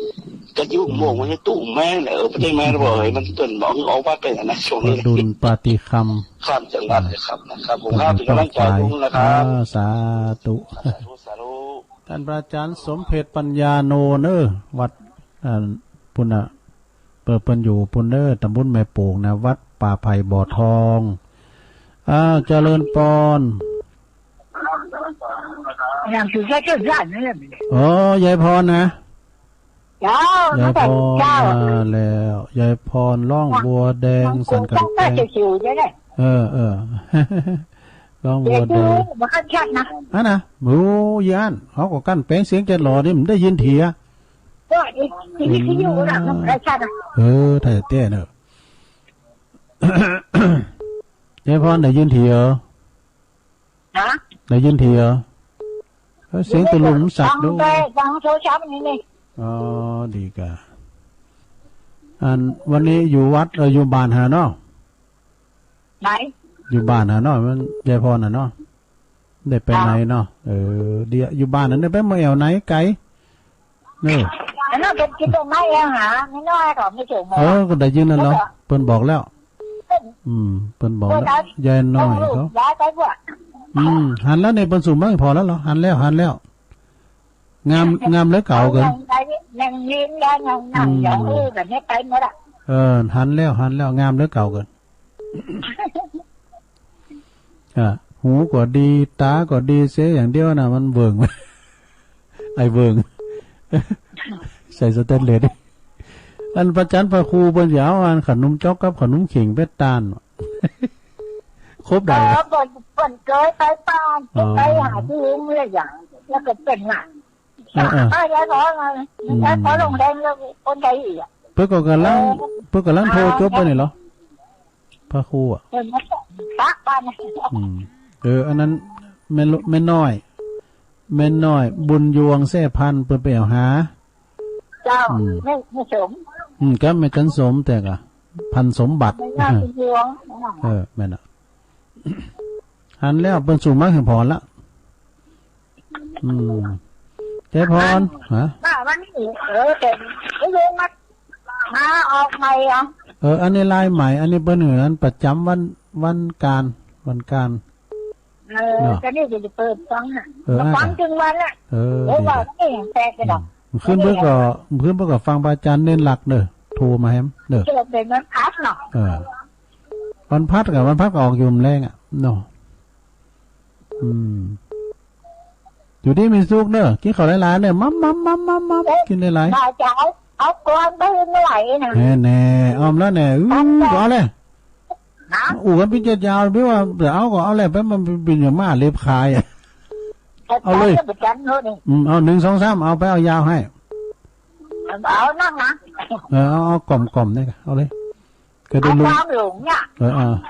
ก็ยุ่งโมงไม่ใช่ตู้แม่เลยไม่ใช่แม่ระเบิดมันต้นบอกคือออกว่าเป็นนะช่วงนี้ดุลปฏิคำข้ามจังหวัดเลยครับนะครับผมครับเป็นกำลังใจผมนะครับสาธุท่านพระอาจารย์สมเพชปัญญาโนเนอวัดปุณณะเปิดอยู่ปุณเนอตำบลแม่โป่งนะวัดป่าไผ่บ่อทองเจริญปอนยายพรนะยายพรแล้วยายพรล่องบัวแดงสันกันแดงล่องบัวแดงนะหมูยานเขาก็กั้นแป้งเสียงจะหล่อนี่มันได้ยินเถียถ่ายเต้เนอะยายพรได้ยินเถียได้ยินเถียเสียงตุลุมสักด้วยดีกะวันนี้อยู่วัดอยู่บ้านหาเนาะไหนอยู่บ้านหาเนาะมันยายพรน่ะเนาะได้ไปไหนเนาะเดี๋ยวอยู่บ้านนั้นได้ไปเมื่อแอวไหนไกลนี่น่าเป็นคิดตรงไหนหาไม่น้อยก็ไม่ถึงก็ได้ยินนั่นเหรอเปิ้นบอกแล้วเปิ้นบอกแล้วยายน้อยเขาย้ายไปพวกหันแล้วในเปิ้นสูงมากพอแล้วเหรอหันแล้วงามแล้วเก่าเกินนั่งยิ้มได้นั่งอย่างแบบนี้ไปหมดหันแล้วงามแล้วเก่าเกินหูก็ดีตาก็ดีเสียอย่างเดียวนะมันเบิ่งไอ้เบิ่งใส่สเตนเลสอันประจันพระครูบนยาวอันขนมจ๊อกกับขนมขิงเป็ดตาลครบได้ปนเกยไปป้านไปหาที่เมื่ออย่างแล้วก็เป็นงานยายขอมาย้ายขอลงแดงแล้วคนใดอีกเพื่อกำลังโทรจบไปนี่เหรอพระครูปักบ้านอันนั้นแม่น้อยบุญยวงแซ่พันเปิดไปเอาหาเจ้าไม่สมก็ไม่กันสมแต่กะพันสมบัติแม่น่ะหันแล้วเป็นสูงมากถึงพอละ ใจพรฮะวันนี้เต็มไม่รู้มาออกใหม่อ่ะอันนี้ลายใหม่อันนี้เป็นเหมือนประจำวันการจะนี่จะเปิดฟังน่ะฟังจึงวันละว่าไม่แตกกระดกขึ้นเพื่อก็ฟังอาจารย์เน้นหลักเด้อโทรมาแฮมเด้อจะเป็นวันพัดเนาะวันพัดกับวันพัดก็ออกอยู่แรงอ่ะเนาะอยู่ที่มีสุกเด้อกินข้าวหลายๆเด้อมัมกินหลายๆจะเอาก้อนไปไม่ไหวนะแน่อ้อมแล้วแน่เอาเลยกันเป็นยาวๆพี่ว่าเดี๋ยวเอาก็เอาเลยไปมันเป็นอย่างมากเล็บคายเอาเลยเอา1 2 3เอาไปเอายาวให้เอานั่งนะเอากล่อมๆนี่กันเอาเลยก็ดูลุงหลงเนี่ย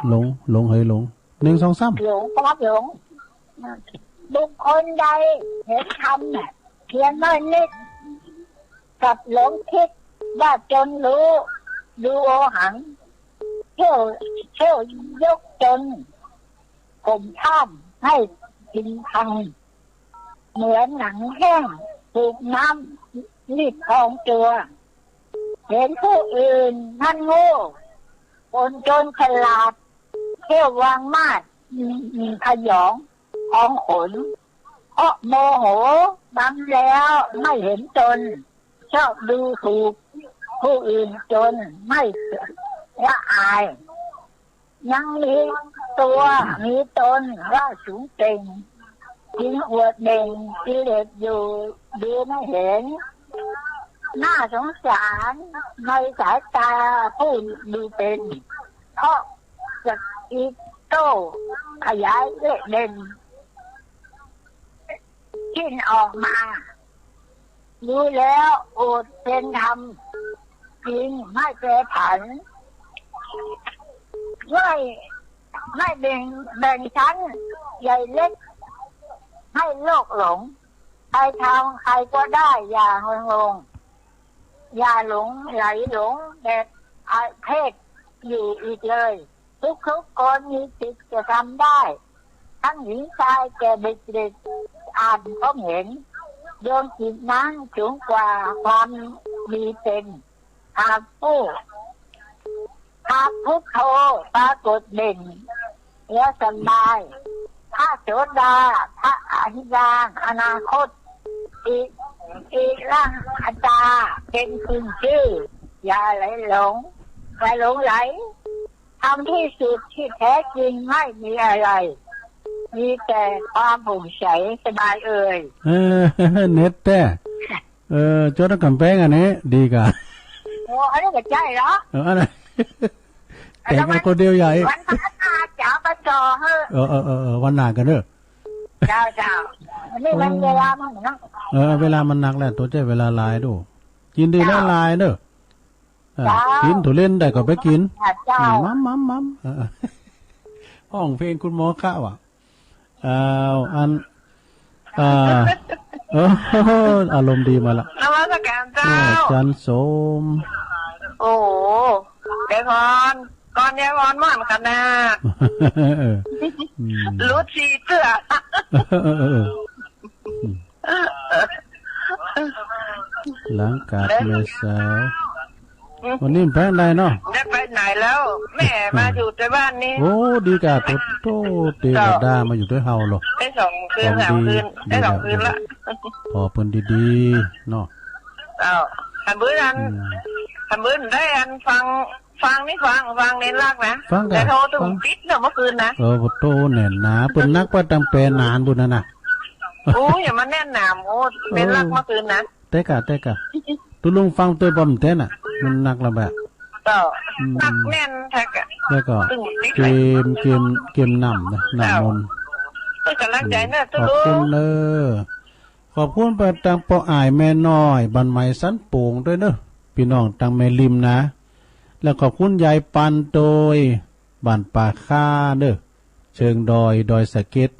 หลงเฮ้ยหลง1 2 3หลงความหลงบุคคลใดเห็นธรรมเนี่ยเพียงน้อยนิดกับหลงคิดว่าจนรู้ดูโอหังเที่ยวยกจนข่มท่ามให้กินพังเหมือนหนังแห้งถูกน้ำรีดพองตัวเห็นผู้อื่นนั่นโง่คนจนฉลาดเที่ยววางมาดขยองของขนเพราะโมโหบังแล้วไม่เห็นตนชอบดูถูกผู้อื่นจนไม่ละอายยังมีตัวมีตนว่าสูงเก่งจึงอวดเด่งกิเลสอยู่ดูไม่เห็นน่าสงสารในสายตาผู้ดูเป็นเพราะจะอีโต้ขยายเล็กเด่นขึ้นออกมาดูแล้วอดเป็นธรรมจริงไม่แปรผันไม่แบ่งชั้นใหญ่เล็กให้โลกหลงใครทำใครก็ได้อย่างงงอย่าหลงไหลหลงแบบเพศอยู่อีกเลยทุกคนมีสิทธิ์จะทำได้ทั้งหญิงชายแก่เด็กอ่านก็เห็นดวงจิตนั้นสูงกว่าความมีเป็นหากพุทโธปรากฏเด่นแล้วสบายพระโสดาพระอริยอนาคตอีกร่างอาจารย์เป็นคุณชื่ออย่าไหลหลงไหลทำที่สุดที่แท้จริงไม่มีอะไรมีแต่ความผ่องใสสบายเน็ตแต่จดกำแพงอันนี้ดีกว่าอันนี้ก็ใช่เหรออะไรแต่งคนเดียวใหญ่วันพัฒนาจ๋าประจอเฮ้วันหนากันเด้อเจ้านี่มันเวลามันนักเวลามันหนักแหละตัวเจ้เวลาลายดูกินดีแล้วลายเด้อกินถั่วเล่นได้ก็ไปกินมัมห้องเพลงคุณหมอข้าวอารมณ์ดีมาละนวัตกรรมเจ้าจันสมโอ้เดพรก่อนเดพรมันขนาดรู้ชีเตื้อหลังกาดเมษาวันนี้แพ้ไหนเนาะได้ไปไหนแล้วแม่มาอยู่ในบ้านนี้โอ้ดีกาโตดีกาดามาอยู่ด้วยเฮาหรอได้2 คืน3 คืนได้2 คืนละพอเพิ่นดีๆเนาะคันบื้นได้อันฟังนี่ฟังเน้นรักนะแต่โทรถึงปิดเนาะเมื่อคืนนะโตแน่นหนาเพิ่นนักว่าตำแปนานบุญน่ะโอ้อย่ามาแน่นหนามโอ้เน้นรักเมื่อคืนนะเตกะตุลุงฟังตัวบอมเต้นน่ะมันนักละแบบนักแน่นแท้กะแล้วก็เกมนำนะนำมนเป็นกำลังใจเนอะตุลุงขอบคุณขอบคุณไปตังปออายแม่น้อยบันไม้สันโป่งด้วยเนอะพี่น้องตังแม่ริมนะแล้วขอบคุณยายปันโดยบ้านป่าค่าเด้อเชิงดอยสะเก็ด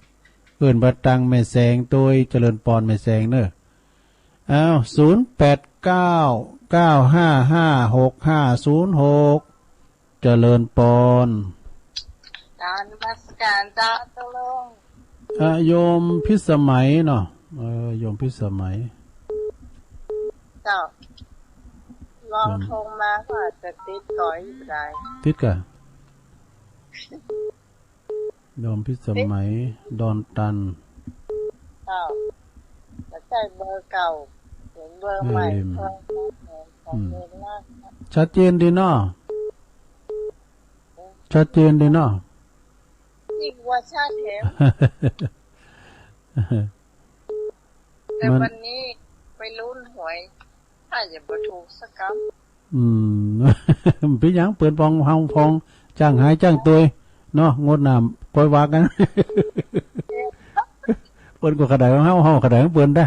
เอิ้นบ่ตังแม่แสงโดยเจริญปอนแม่แสงเด้อ08995565506เจริญปอนการบัสการเจ้าตุลงโยมพิสมัยเนาะโยมพิสมัย เจ้าลองโทรมาก็อาจจะติดต่ออยู่ได้ติดกะโยมพิสมัยดอนตันเจ้าจะใช้เบอร์เก่าเห็นเบอร์ใหม่เพิ่มของเดือนหน้าชัดเจนดีเนาะชัดเจนดีเนาะยิ่งว่าชาติแถมแต่วันนี้ไปลุ้นหวยถ้าจะบ่ถูกสักคำพี่ยังเปิดปองห้องพองจ้างหายจ้างตัวเนาะงดน้ำปล่อยวากันเปิดก็กระไดของเฮากระไดของเปิดได้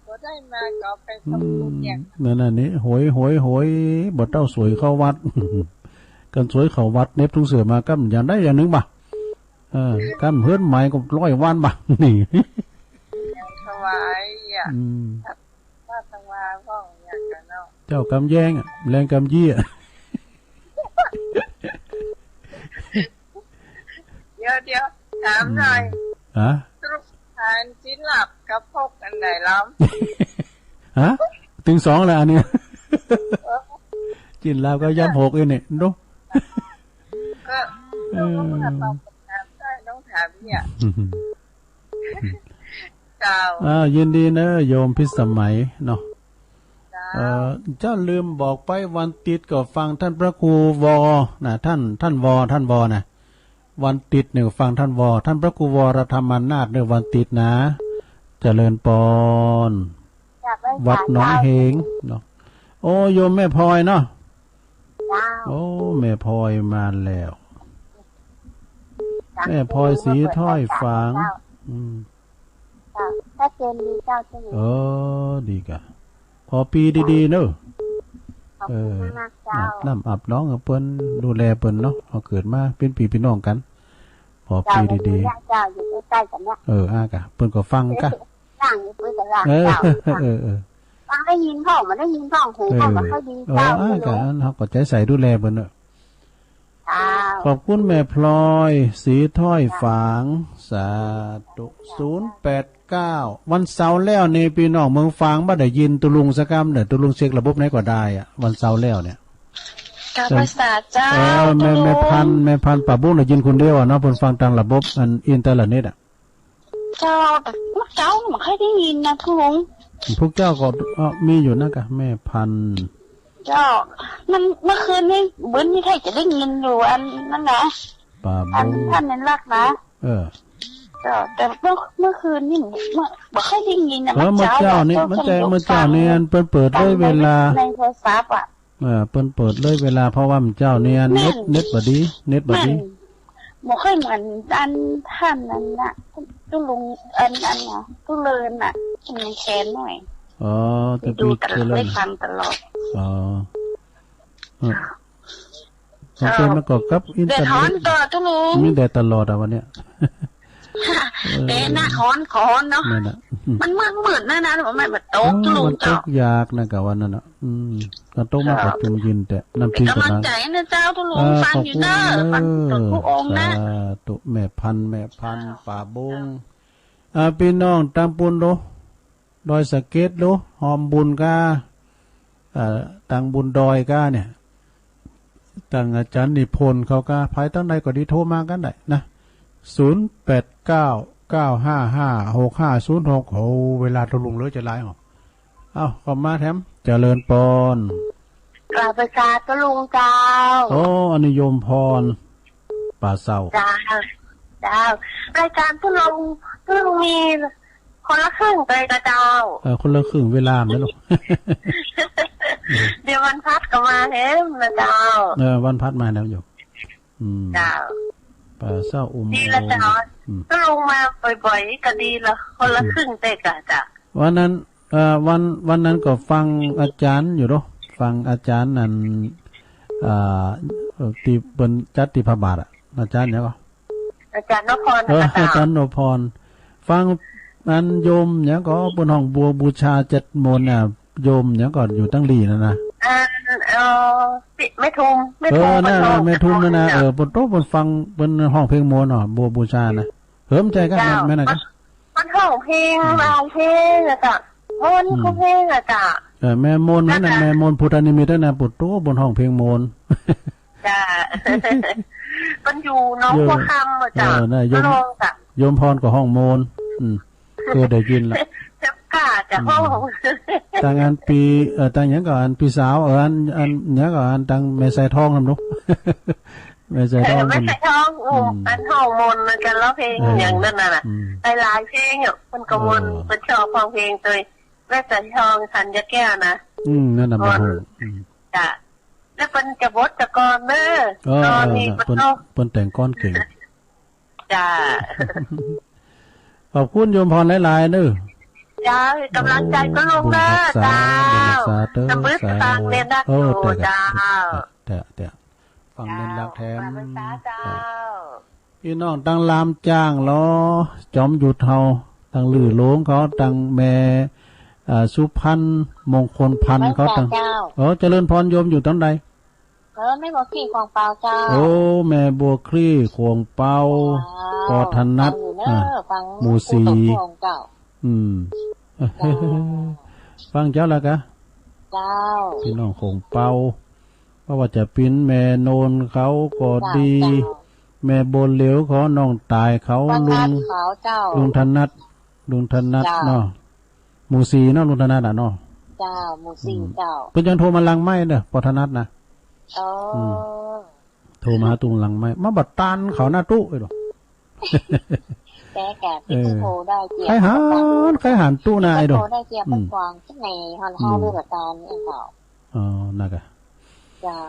บ่ได้มาก็ไปทำบุญอย่างนั่นนี่หวยบ่เต้าสวยเข้าวัดกันสวยเข้าวัดเน็บทุ่งเสือมาก็อย่างได้อย่างนึงบ่กันเพื่อนใหม่ก็100 วันบ่นี่ถวายอ่ะว่าถวายพ่ออย่างกันเนาะเจ้ากำแยงแรงกำยี่เดี๋ยวถามหน่อยทานจิ้นหลับกับพกอันไหนล้ำถึง2แล้วอันนี้จิ้นแล้วก็ย้ำ6เองเนี่ยดูก็ต้องถามเนี่ยยินดีนะโยมพิสมัยเนาะเจ้าลืมบอกไปวันติดก็ฟังท่านพระครูวอนะท่านวอนะวันติดเนี่ยฟังท่านวอท่านพระครูวรธรรมนาถเนี่ยวันติดนะเจริญปอนวัดหนองเฮงเนาะโอ้โยมแม่พลอยเนาะโอ้แม่พลอยมาแล้วแม่พลอยสีถ้อยฝางถ้าเจนดีเจ้าจะดีกะพอปีดีๆเนอะน้ำอับน้องเปิ้นดูแลเปิ้นเนาะเอาเกิดมาเป็นพี่เป็นน้องกันพอปีดีๆเจ้าอยู่ใกล้ๆกันเนี่ยกะเปิ้นก็ฟังกะนั่งอยู่เปิ้นก็ร่างเจ้าฟังได้ยินพ่อมันได้ยินพ่อหูพ่อก็ค่อยดีเจ้ากะเฮาก็ใจใส่ดูแลเปิ้นเนอะขอบคุณแม่พลอยสีถ้อยฝางสาธุ089วันเสาร์แล้วในพี่น้องเมืองฝางบ่ได้ยินตุลุงสักคำเด้อตุลุงเช็คระบบไหนก็ได้อ่ะวันเสาร์แล้วเนี่ยกับภาษาเจ้าแม่พันป่าบุ้งได้ยินคนเดียวเนาะเพิ่นฟังทางระบบอันอินเทอร์เน็ตอ่ะเจ้าแต่พวกเจ้าไม่ค่อยได้ยินนะทุลุงพวกเจ้าก็มีอยู่นะกะแม่พันเจ้ามันเมื่อคืนนี้เบิ้ลนี่ใครจะได้ยินอยู่อันนั่นนะป่าบุ้งท่านนั้นรักนะแต่เมื่อคืนนี่ไม่ค่อยได้ยินนะเมื่อเจ้านี่เนียนเปิดเลยเวลาในโทรศัพท์เปิดเลยเวลาเพราะว่าเจ้าเนียนเน็ตบ่ดีบ่ค่อยเหมือนอันท่านนั้นน่ะตุลุงอันน่ะตุเลินน่ะมันแค้นหน่อยแต่ดูตลอดได้ฟังตลอดเป็นมาก่อกับอินเทอร์เน็ตมีแดดตลอดวันเนี้ยเด่นนะคอนเนาะมันมืดนะมันแบบโต๊ะมันตกยากนะกับวันนั้นอ่ะก็โต๊ะมากกว่าจุ่มยินแต่น้ำพริกกำลังใจนะเจ้าทุลุงฟังอยู่เด้อฟังทุกองนะตุแม่พันป่าบงพี่น้องตามปุนโดดอยสะเก็ดโดหอมบุญกาตังบุญดอยกาเนี่ยตังอาจารย์นิพนธ์เขาก็ภายตั้งใดก็ดีโทรมากันได้นะ0899556506โอ้เวลาทุลุงเลยจะไล่หรอขอบมาแถมเจริญปอนกราบประกาศทุลุงเจ้าอนิยมพรป่าเศร้าเจ้ารายการทุลุงมีคนละครึ่งไปกระเจ้าคนละครึ่งเวลาไหมลูกเดี๋ยววันพัดก็มาเห็นนะเจ้าวันพัดมาแล้วอยู่เจ้าป่าเศร้าดีละเจ้าก็ลงมาบ่อยๆก็ดีละคนละครึ่งเตะกะจ้ะวันนั้นก็ฟังอาจารย์อยู่เนาะฟังอาจารย์นั่นที่เป็นจัดที่พระบาทอาจารย์เนี่ยก็อาจารย์นพพรอาจารย์นพพรฟังอันโยมเนี่ยก็บนห้องบัวบูชา7 มนโยมเนี่ยก็อยู่ตั้งลีนั่นนะไม่ทุ่มน่ะไม่ทุ่มนะบนโต๊ะบนฟังบนห้องเพลงโมนบัวบูชานะเหิมใจกันแม่น่ะกันมั มันห้องเพลงลายเพลงอะจ้ะมนก็เพลงอะจ้ะแม่มนนั่นน่ะแม่มนพุทธนิมิตนั่นน่ะปุตโตบนห้องเพลงมนจ้ะมันอยู่น้องบัวคำอะจ้ะลองจ้ะโยมพรก็ห้องมนเคยได้ยินละจับกาจะห้องต่างอันปีต่างอย่างก่อนปีสาวอันอย่างก่อนต่างแม่ใส่ทองนำลูกแม่ใส่ทองแม่ใส่ทองอันห้องมนกันแล้วเพลงอย่างนั้นน่ะหลายเพลงอ่ะมันก็มนมันชอบฟังเพลงตัวแม่ใส่ทองทันยะแก้วนะนั่นน่ะบ่จ้ะแล้วเป็นจะบดจะกรเด้อตอนนี้เพิ่นแต่งก้อนเก่งจ้ะขอบคุณโยมพรหลายๆเด้อจ้ากำลังใจก็ลงเด้อจ้าจะมืดฟังเรียนได้อยู่จ้าแต่ฟังเรียนรักแถมพี่น้องตั้งลามจ้างล้อจอมหยุดเฮาตั้งลือโลงเขาตั้งแม่สุพรรณมงคลพันธ์เขาตั้งเจริญพรโยมอยู่ตั้งใดแม่บัวคลี่ของเปาเจ้าโอ้แม่บัวคลี่ของเปาปอธนัทหมู่สี่ฟังเจ้าแล้วกะเจ้าพี่น้องของเปาเพราะว่าจะปิ้นแม่โนนเขาก็ดีแม่โบนเหลวเขาน้องตายเขาลุงธนัทเนาะหมู่สี่เนาะลุงธนัทเนาะเจ้าหมู่สี่เจ้าเพิ่นยังโทรมาลังไม้เด้อปอธนัทนะโทรมาตุงลังไม้มาบัดตันเขาหน้าตู้ไอ้ดอกแต่แกที่โทรได้เกี่ยวใครหันตู้นายดอกโทรได้เกี่ยวกับกวางที่ในฮอนฮอลเรื่องการเองเปล่านักอ่ะเจ้า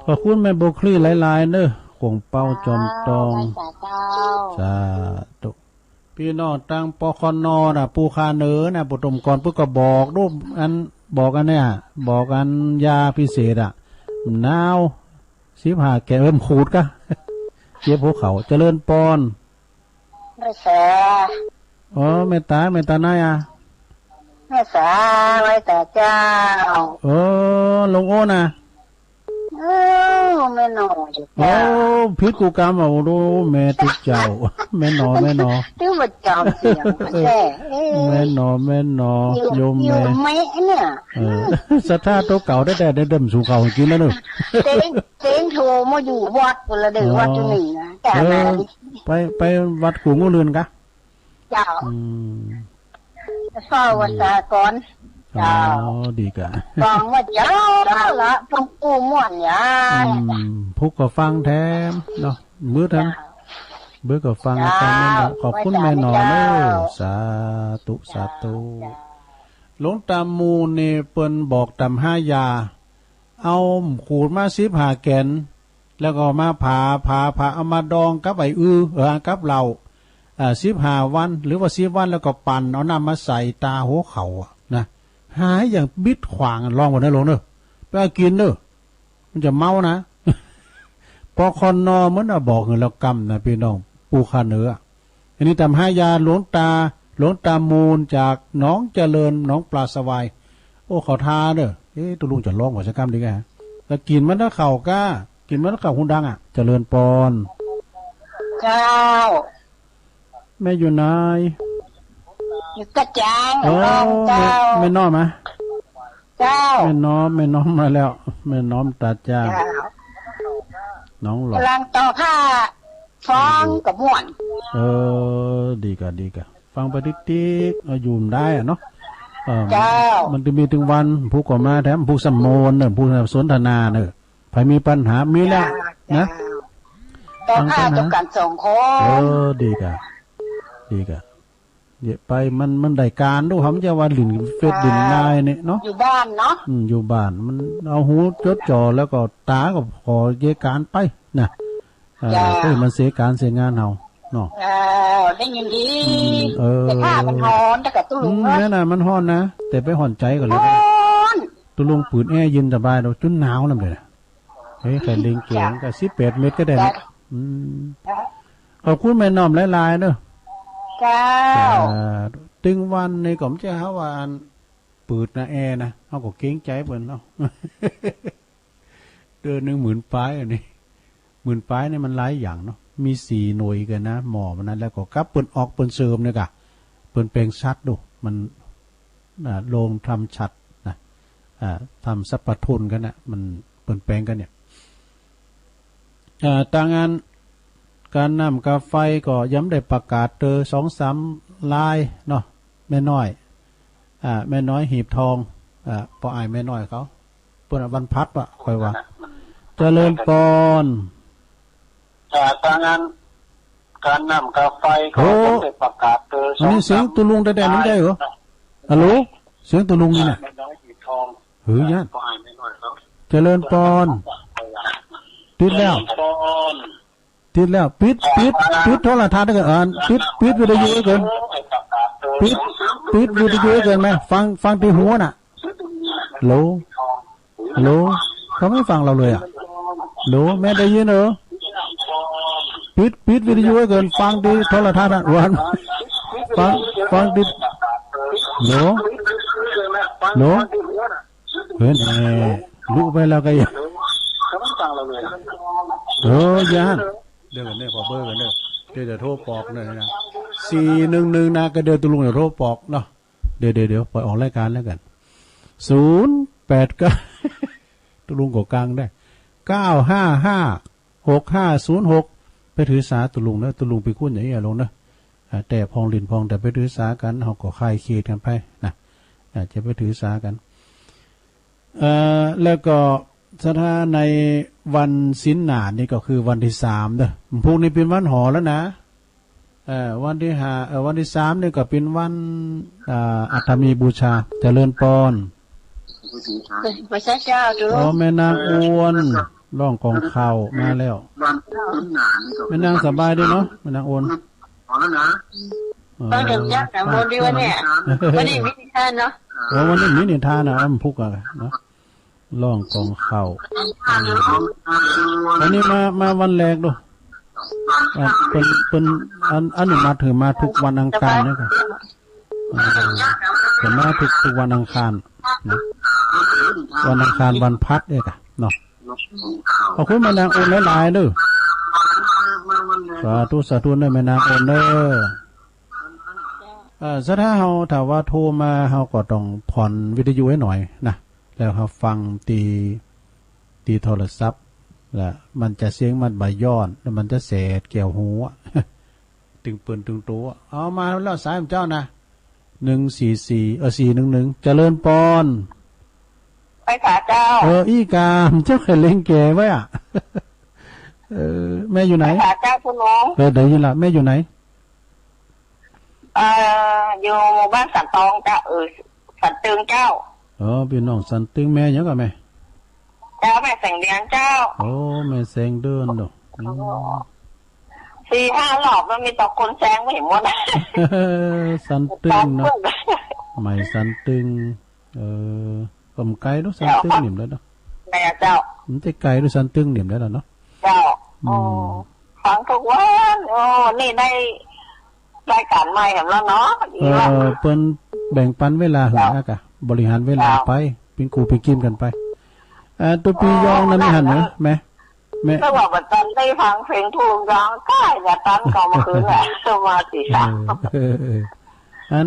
ขอบคุณแม่โบคลี่หลายๆเด้อขวงเป้าจอมตองสาธุพี่น้องตั้งปคนน่ะปูคาเนื้อน่ะปุตมกรปุ๊กก็บอกรูปอันบอกกันเนี่ยบอกกันยาพิเศษนาว15แกขูดกะเจ็บหัวเข่าเจริญปอนไม่แสเมตตาหน้าไม่แสไม่แต่เจ้าลงโอ้น่ะแม่นอพิษกูกรรมดูแม่ติดเจ้าแม่นอที่ว่าจอมเสียงแท้แม่นอโยมแม่เนี่ยศรัทธาโตเก่าได้เดิมสู่เขากินแล้วเนอะเต็งโทรมาอยู่วัดคนละเดือวัดจุนี่นะแต่ไปวัดกูงูเรือนกะเจ้าเฝ้าวัดสากรดีกะฟังว่าเจ้าละฟังปูม่วนยาพุกก็ฟังแถมเนาะมื้อทั้งเบื่อก็ฟังกันนั่นแหละขอบคุณแม่หนอเด้อสาธุหลวงตามูนี่เปิ้นบอกตำ5ยาเอาขูดมา15แกนแล้วก็มาผ่าเอามาดองกับไอ้กับเหล้า15วันหรือว่า10วันแล้วก็ปั่นเอาน้ำมาใส่ตาหัวเข่านะหายอย่างบิดขวางลองก่อนนะหลวงเด้อไปกินเด้อมันจะเมานะปอคอนเหมือนบอกเงินแล้วกำนะพี่น้องปูคาเนื้ออันนี้ทำให้ยาหลวงตามูลจากน้องเจริญน้องปลาสวายโอ้เขาทาเด้อตัวลุงจะร้องกว่าจะกำดีไงแล้วกินมันถ้าเข่าก้ากินมันถ้าเข่าหุ่นดังเจริญปอนเจ้าแม่อยู่ไหนอยู่กระจางเจ้าแม่น้อมไหมเจ้าแม่น้อมมาแล้วแม่น้อมตาจ้าน้องหลอกกำลังต่อผ้าฟ้องกับม่วนดีกะฟังไปติ๊กอยู่ได้เนาะมันจะมีถึงวันผู้ก่อมาแถมผู้สัมโมนผู้สนทนาใครมีปัญหามีแล้วนะต่อผ้าจบกัน2คนดีกะเดี๋ยวไปมันได้การดูเขาจะว่าหลินเฟซดินนายเนี่ยเนาะอยู่บ้านเนาะอยู่บ้านมันเอาหูจดจ่อแล้วก็ตาก็ขอเยการไปนะมันเสียการเสียงานเฮาเนาะได้ยินดีแต่ผ้ามันฮ้อนแต่กับตุ้ลุงนั่นน่ะมันฮ้อนนะแต่ไปห่อนใจก่อนเลยตุ้ลุงปืนแอร์เย็นสบายเราจนหนาวนั่นเลยใครเล็งเก่งก็18 เมตรก็ได้นะขอบคุณแม่น้อมหลายๆเด้อตึงวันในก่อมจะหาว่าปืดนะแอร์นะเขาก็เก่งใจเปิ้นเนาะเดือนนึง10,000 ปลายอันนี้10,000 ปลายนี่มันหลายอย่างเนาะมี4หน่วยกันนะหมอมันนั้นแล้วก็กลับเปิ้นออกเปิ้นเสริมเนี่ยกะ เปิ่นแปลงชัดดูมันโรงทำชัดนะทำสัพพทุนกันนะมันเปิ่นแปลงกันเนี่ยต่างงานการนำกาไฟก็ย้ำได้ประกาศ2-3 ลายเนาะแม่น้อยแม่น้อยหีบทองปออายแม่น้อยเขาเปิ้นวันพัดว่ะคอยว่าเจริญปอนต่างงานการนำกาไฟก็ย้ำได้ประกาศอันนี้เสียงตุลุงแต่ๆนี่ได้เหรอฮัลโหลเสียงตุลุงนี่น่ะแม่น้อยหีบทองเฮ้ยญาติปออายแม่น้อยเขาเจริญปอนติดแล้วปิดโทรทัศน์ได้ก่อนปิดวิทยุเกินปิดวิทยุเกินไหมฟังที่หัวน่ะโหลเขาไม่ฟังเราเลยอ่ะโหลแม่ได้ยินเหรอปิดวิทยุเกินฟังที่โทรทัศน์วันฟังที่โหลเห็นรู้ไปแล้วก็ยังย่านเดี๋ยวกันเนี่ยขอเบอร์กันเนี่ยเดี๋ยวโทรปอกหน่อยนะ411นะก็เดี๋ยวตุลุงเดี๋ยวโทรปอกเนาะเดี๋ยวปล่อยออกรายการแล้วกัน089ตุลุงก็กลางได้9556506ไปถือสาตุลุงนะตุลุงไปคุ้นอย่างนี้ลงนะแต่พองลินพองแต่ไปถือสากันเฮาก็คลายเครียดกันไปนะจะไปถือสากันแล้วก็สถานในวันศีลหนานี่ก็คือวันที่3เด้อพรุ่งนี้เป็นวันหอแล้วนะวันที่5วันที่3นี่ก็เป็นวันอัฐมีบูชาเจริญปอนพระเจ้าดูแม่นางอ้วนร้องกองข้าวมาแล้วแม่นางสบายดีเนาะแม่นางอ้วนพอแล้วนะต้องถึงยักษ์แต่โมดีวะเนี่ยวันนี้มีนิทานเนาะวันนี้มีนิทานนะพุกอะเนาะล่องกองเข่าอันนี้มาวันแรกดูเป็นอันนี้มาถึงมาทุกวันอังคารนี่ค่ะแต่มาทุกวันอังคารนะวันอังคารวันพัดเนี่ยค่ะเนาะขอบคุณแม่นางโอนหลายๆด้วยสาธุด้วยแม่นางโอนเด้อถ้าเฮาถามว่าโทรมาเฮาก็ต้องผ่อนวิทยุให้หน่อยนะแล้วเขาฟังตีโทรศัพท์แล้วมันจะเสียงมันใบย้อนแล้วมันจะเสดเกี่ยวหูตึงปืนตึงตัวเอามาแล้วสายของเจ้านะ411เจริญปอนไปขาเจ้าอีกามเจ้าเคยเล่นแกไว้อ่ะแม่อยู่ไหนขาเจ้าคุณน้องเดี๋ยวยินละแม่อยู่ไหนอยู่หมู่บ้านสันตองเจ้าสันตึงเจ้าพี่น้องสันตึงแม่ยังกับแม่เจ้าแม่แสงเดือนเจ้าแม่แสงเดือนดอก4-5 รอบมันมีต่อคนแซงไม่เห็นหมดสันตึงเนาะใหม่สันตึงกำไก่ด้วยสันตึงหนิมแล้วเนาะแม่เจ้ามันจะไก่ด้วยสันตึงหนิมแล้วเนาะเจ้าฟังทุกวันนี่ได้รายการใหม่ของเราเนาะเปิ้นแบ่งปันเวลาหัวกะบริหารเวลาไปเป็นกูไปกินกันไปตัวปียองนั้นไม่หันเหรอแม่ก็บอกว่าตอนได้ฟังเพลงทุ่งยองใกล้จะตั้งก่อนเมื่อคืนแหละสมาธิสามอัน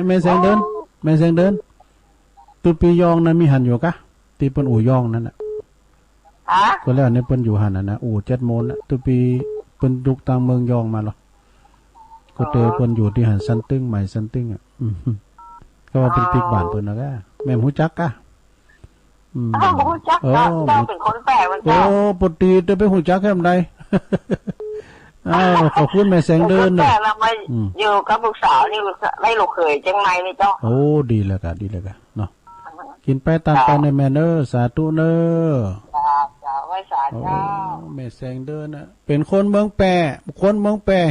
แม่แสงเดินตัวปียองนั้นมีหันอยู่กะตีเป็นอู่ยองนั่นน่ะก็แล้วเนี่ยเป็นอยู่หันนะอู่7 โมงนะตัวปีเป็นดุกตางเมืองยองมาหรอก็เจอเป็นอยู่ที่หันซันตึ้งใหม่ซันตึ้งก็ว่าเป็นติ๊กบ้านเพิ่นนะกะแม่หูจักกะหูจักเจ้าเป็นคนแปลมันเจ้าปกติจะไปหูจักแค่ใดขอบคุณแม่แสงเดินนะเราไม่อยู่กับลูกสาวนี่ได้ลูกเขยจังไงนี่เจ้าดีแล้วกะเนาะกินไปตามไปในแม่เนอสาธุเนอจ้าไว้สาธุแม่แสงเดินน่ะเป็นคนเมืองแปร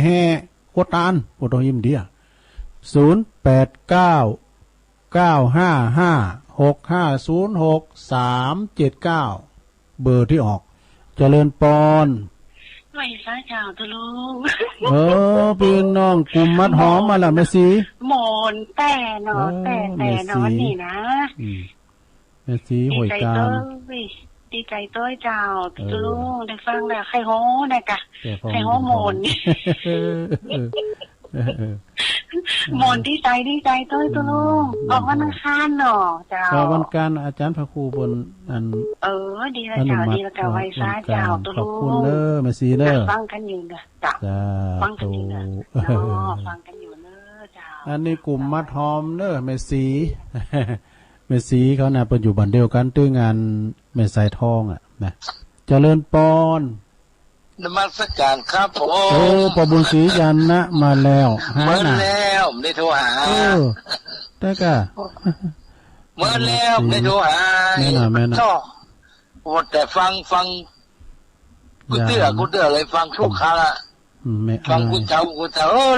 แห่โคตานโอโตยิมเดีย0899556506379379เบอร์ที่ออกเจริญปอนไว้ซะเจ้าตะลุงพี่น้องกลุ่มมัดหอมมาแล้วแม่สีหมอนแต่เนาะแต่เนาะนี่นะแม่สีหอยกามดีใจต้อยเจ้าตะลุงได้ฟังแล้วไข่โหได้กะไข่โหหมอน หมอนดีใจตัวลุงออกวันอังคารเนาะเจ้าก็วันการอาจารย์พระครูบนอันดีละเจ้าดีละเจ้าไว้ซาเจ้าตัวลุงขอบคุณเด้อแม่ซีเด้อฟังกันอยู่นะจ้ะฟังกันอยู่นะฟังกันอยู่เด้อเจ้าอันนี้กลุ่มมัดหอมเด้อแม่ซีแม่ซีเขาน่ะเป็นอยู่บ้านเดียวกันตื้องานแม่สายทองอ่ะนะเจริญปอนนมัสการครับผมปอบุญศรียันนะมาแล้วเมื่อแล้วไม่ได้โทรหาแต่ก็เมื่อแล้วไม่ได้โทรหาแม่น่ะหมดแต่ฟังกูเตือเลยฟังทุกครั้งฟังกูเจ้า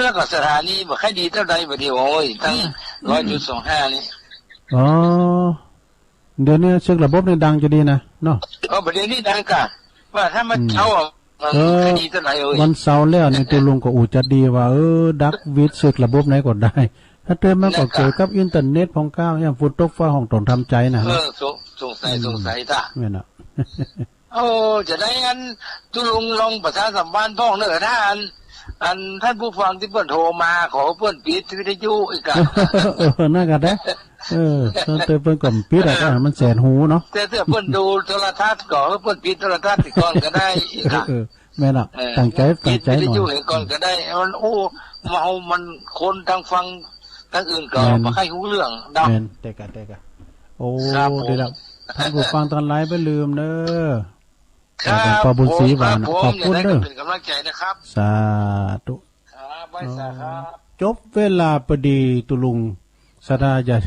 แล้วก็สถานีบ่ค่อยดีเท่าใดบ่ดีโอ้ยทั้ง 100.25 นี่เดี๋ยวนี้เช็คระบบในดังจะดีนะเนาะประเด็นนี้ดังกะว่าถ้ามันเช่าดีเท่าไหร่วันเสาร์แล้วในตัวลุงก็อูจะดีว่าดักวิดเช็คระบบไหนก็ได้ถ้าเติมมันก็เกี่ยวกับอินเทอร์เน็ตของก้าวอย่างฝนตกฟ้าห้องตรงทำใจนะสงสัยจ้ะเนี่ยนะจะได้งั้นตุลุงลองประชาสัมพันธ์พ้องเนอะท่านผู้ฟังที่เพิ่นโทรมาขอเพิ่นปิดวิทยุอีกอ่ะน่ากันได้ตอนเพิ่นก็ปิดอ่ะมันแสนหูเนาะแต่เพิ่นดูโทรทัศน์ก็เพิ่นปิดโทรทัศน์ก่อนก็ได้อีกอ่ะแม่น่ะตั้งใจหน่อยวิทยุก่อนก็ได้มันมันคนทางฟังทางอื่นก็บ่ค่อยรู้เรื่องดอกแม่นแต่กะโอ้ดีแล้วท่านผู้ฟังตอนไลฟ์ไปลืมเด้อครับขอบคุณศรีหวานขอบคุณเด้อเป็นกำลังใจนะครับสาธุครับไว้สาครับจบเวลาพอดีตุลุงสถาญาติ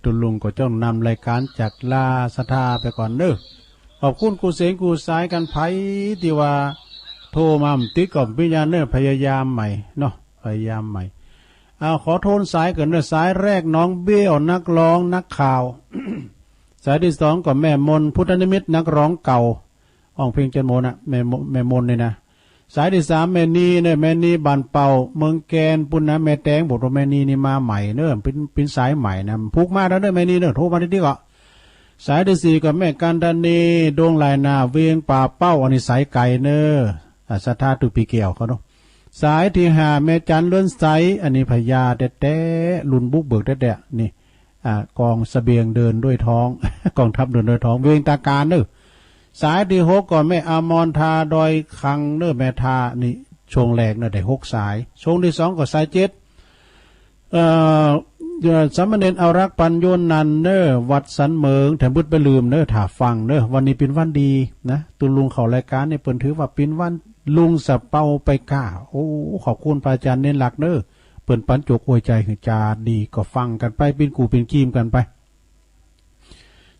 ตุลุงก็จ้องนำรายการจากลาสถาไปก่อนเด้อขอบคุณกูเสียงกูสายกันไผที่ว่าโทรมาติดกับวิญญาณเด้อพยายามใหม่เนาะพยายามใหม่ขอโทนสายกันเด้อสายแรกน้องเบี้ยวนักร้องนักข่าว สายที่สองก็แม่มนพุทธนิมิตนักร้องเก่าห้องเพลงจันโมนะแม่มนเนี่ยนะสายที่สามแม่นีเนี่ยแม่นีบานเป่าเมืองแกนปุ่นนะแม่แตงบอกว่าแม่นีนี่มาใหม่เนอะเป็นสายใหม่นะพุกมาแล้วเนอะแม่นีเนอะโทรมาที่ก็สายที่สี่ก็แม่กันดานีดวงลายนาเวียงป่าเป้าอันนี้สายไก่เนอะสัทธาตุปีเกี่ยวเขาเนาะสายที่ห้าแม่จันเลื่อนใสอันนี้พญาแต้ลุนบุกเบิกแต้นี่กองเสบียงเดินด้วยท้องกองทัพเดินด้วยท้องเวียงตาการเนอะสายที่หกก็แม่อมรทาดอยคังเนอะแม่ทานี่ชงแหลกเนอะได้6 สายชงที่สองก็สาย7สามเณรเอารักปัญโยนันเนอะวัดสันเมืองแถมบุตรไปลืมเนอะถ้าฟังเนอะวันนี้เป็นวันดีนะตุลุงเข้ารายการเนี่ยเปิ้นถือว่าเป็นวันลุงสะเปาไปก้าโอ้ขอบคุณพระอาจารย์เน้นหลักเนอะเปิ่นปันจกอวยใจคือจาดีก็ฟังกันไปเป็นกูเป็นกีมกันไป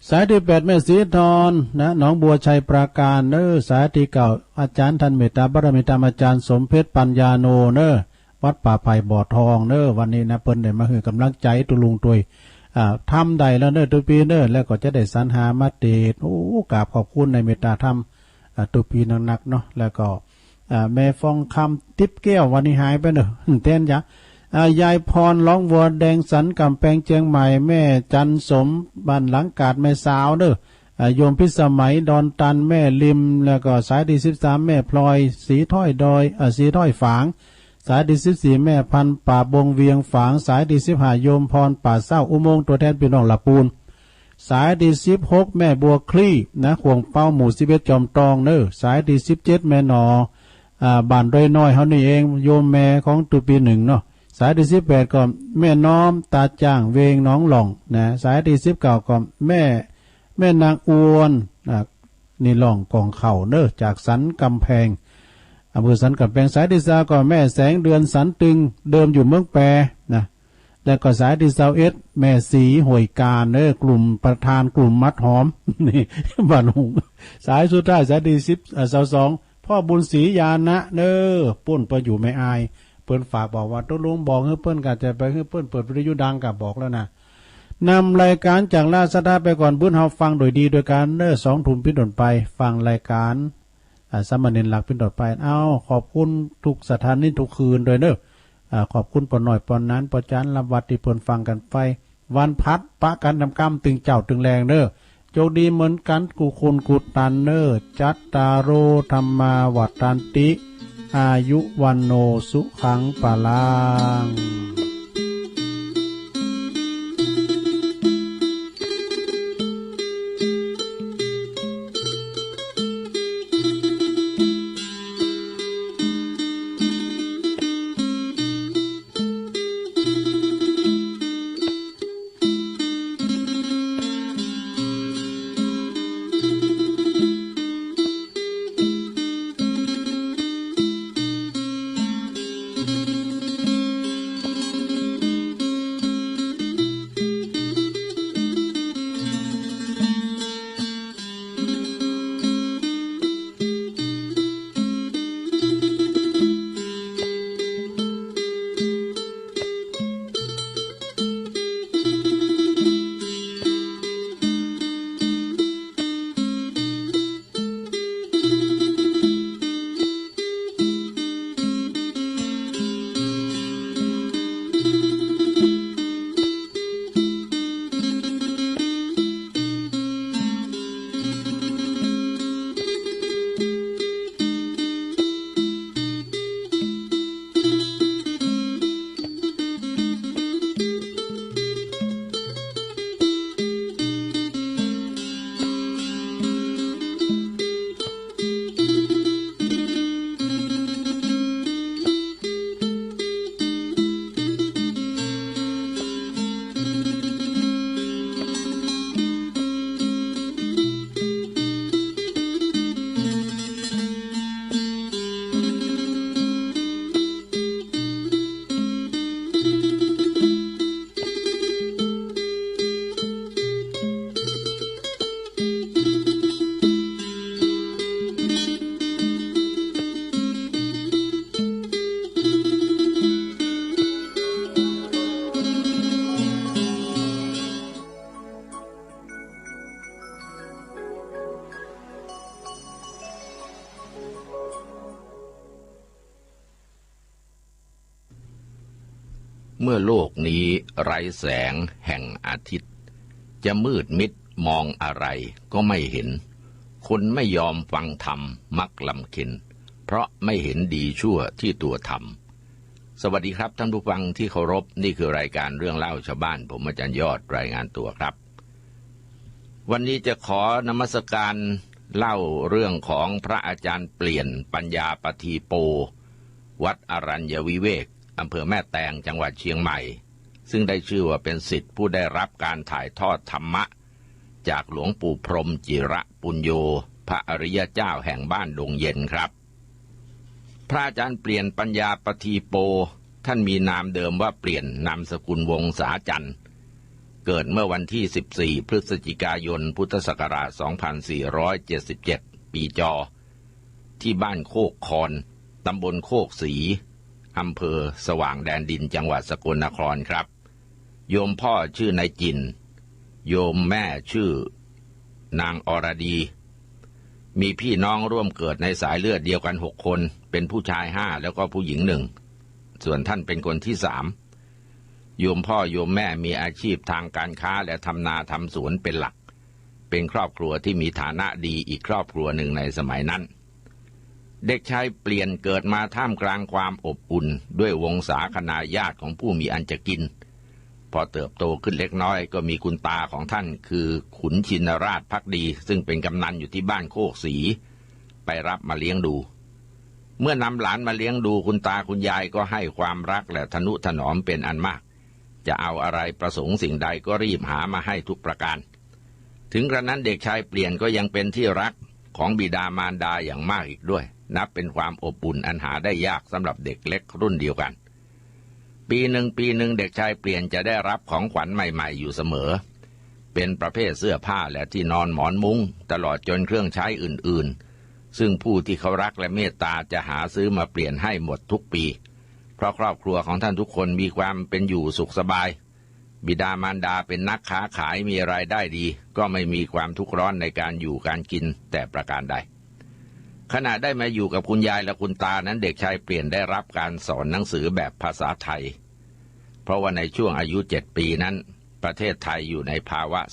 สายที่8แม่สีทอนนะหนองบัวชัยปราการเนอสายที่9อาจารย์ท่านเมตตาบารมีธรรมอาจารย์สมเพชรปัญญาโนเนอวัดป่าไผ่บ่อทองเนอวันนี้นะเปิ้นได้มาคือกำลังใจตุลุงตัวยทำได้แล้วเนอตุปีเนอแล้วก็จะได้สรรหามาเดชโอ้กราบขอบคุณในเมตตาธรรมตุปีนักๆเนาะแล้วก็แม่ฟองคำติ๊บแก้ววันนี้หายไปเนอะเต้นยะยายพรร้องวัวแดงสันกำแพงเชียงใหม่แม่จันสมบ้านหลังกาดแม่สาวเนอะโยมพิสมัยดอนตันแม่ริมแล้วก็สายที่13แม่พลอยสีถ้อยดอยสีถ้อยฝางสายที่14แม่พันป่าบงเวียงฝางสายที่15โยมพรป่าเศร้าอุโมงค์ตัวแทนพี่น้องละปูนสายที่16แม่บัวคลี่นะขวงเป้าหมู่11จอมตองเนอะสายที่17แม่หนอบ้านดอยน้อยเฮานี่เองโยมแม่ของตุปี1เนาะสายที่18ก็แม่น้อมตาจ้างเวงน้องหล่องนะสายที่19ก็แม่นางอวนนี่หล่องกองเข่าเนอะจากสันกำแพงอำเภอสันกำแพงสายที่20ก็แม่แสงเดือนสันตึงเดิมอยู่เมืองแปรนะแล้วก็สายที่21แม่สีห่วยการเนอะกลุ่มประธานกลุ่มมัดหอมนี่บ้านหุงสายสุดท้ายสายที่22พ่อบุญศรียานะเนอป่นไปอยู่ไม่อายเปิ้นฝากบอกว่าตุลุงบอกให้เปิ้นก็จะไปให้เปิ้นเปิดวิทยุดังกับบอกแล้วนะนำรายการจากลาสดาไปก่อนบุญเฮาฟังโดยดีโดยการเนอ2 ทุ่มเป็นต้นไปฟังรายการสามเณรหลักเป็นต้นไปขอบคุณทุกสถานีทุกคืนโดยเนอขอบคุณปนหน่อยปนนั้นปจันลำวัดที่เปิ้นฟังกันไปวันพัดปะกันทำกรรมตึงเจ้าตึงแรงเนอโชคดีเหมือนกันกูคุณกูตันเนอจัตตาโรธรรมาวัฏันติ อายุวันโนสุขังปะลังเมื่อโลกนี้ไร้แสงแห่งอาทิตย์จะมืดมิดมองอะไรก็ไม่เห็นคนไม่ยอมฟังธรรมมักลำเค็ญเพราะไม่เห็นดีชั่วที่ตัวทำสวัสดีครับท่านผู้ฟังที่เคารพนี่คือรายการเรื่องเล่าชาวบ้านผมอาจารย์ยอดรายงานตัวครับวันนี้จะขอนมัสการเล่าเรื่องของพระอาจารย์เปลี่ยนปัญญาปทีโปวัดอรัญญวิเวกอำเภอแม่แตงจังหวัดเชียงใหม่ซึ่งได้ชื่อว่าเป็นศิษย์ผู้ได้รับการถ่ายทอดธรรมะจากหลวงปู่พรหมจิระปุญโญพระอริยเจ้าแห่งบ้านดงเย็นครับพระอาจารย์เปลี่ยนปัญญาปทีโปท่านมีนามเดิมว่าเปลี่ยนนามสกุลวงศาจันทร์เกิดเมื่อวันที่14พฤศจิกายนพุทธศักราช2477ปีจอที่บ้านโคกคอนตำบลโคกศรีอำเภอสว่างแดนดินจังหวัดสกลนครครับโยมพ่อชื่อนายจินโยมแม่ชื่อนางอรดีมีพี่น้องร่วมเกิดในสายเลือดเดียวกัน6คนเป็นผู้ชาย5แล้วก็ผู้หญิง1ส่วนท่านเป็นคนที่3โยมพ่อโยมแม่มีอาชีพทางการค้าและทำนาทำสวนเป็นหลักเป็นครอบครัวที่มีฐานะดีอีกครอบครัวหนึ่งในสมัยนั้นเด็กชายเปลี่ยนเกิดมาท่ามกลางความอบอุ่นด้วยวงศาคณาญาติของผู้มีอันจะกินพอเติบโตขึ้นเล็กน้อยก็มีคุณตาของท่านคือขุนชินราชภักดีซึ่งเป็นกำนันอยู่ที่บ้านโคกศรีไปรับมาเลี้ยงดูเมื่อนำหลานมาเลี้ยงดูคุณตาคุณยายก็ให้ความรักและทนุถนอมเป็นอันมากจะเอาอะไรประสงค์สิ่งใดก็รีบหามาให้ทุกประการถึงกระนั้นเด็กชายเปลี่ยนก็ยังเป็นที่รักของบิดามารดาอย่างมากอีกด้วยนับเป็นความอบอุ่นอันหาได้ยากสำหรับเด็กเล็กรุ่นเดียวกันปีหนึ่งเด็กชายเปลี่ยนจะได้รับของขวัญใหม่ๆอยู่เสมอเป็นประเภทเสื้อผ้าและที่นอนหมอนมุ้งตลอดจนเครื่องใช้อื่นๆซึ่งผู้ที่เขารักและเมตตาจะหาซื้อมาเปลี่ยนให้หมดทุกปีเพราะครอบครัวของท่านทุกคนมีความเป็นอยู่สุขสบายบิดามารดาเป็นนักค้าขายมีรายได้ดีก็ไม่มีความทุกข์ร้อนในการอยู่การกินแต่ประการใดขณะได้มาอยู่กับคุณยายและคุณตานั้นเด็กชายเปลี่ยนได้รับการสอนหนังสือแบบภาษาไทยเพราะว่าในช่วงอายุ7 ปีนั้นประเทศไทยอยู่ในภาวะ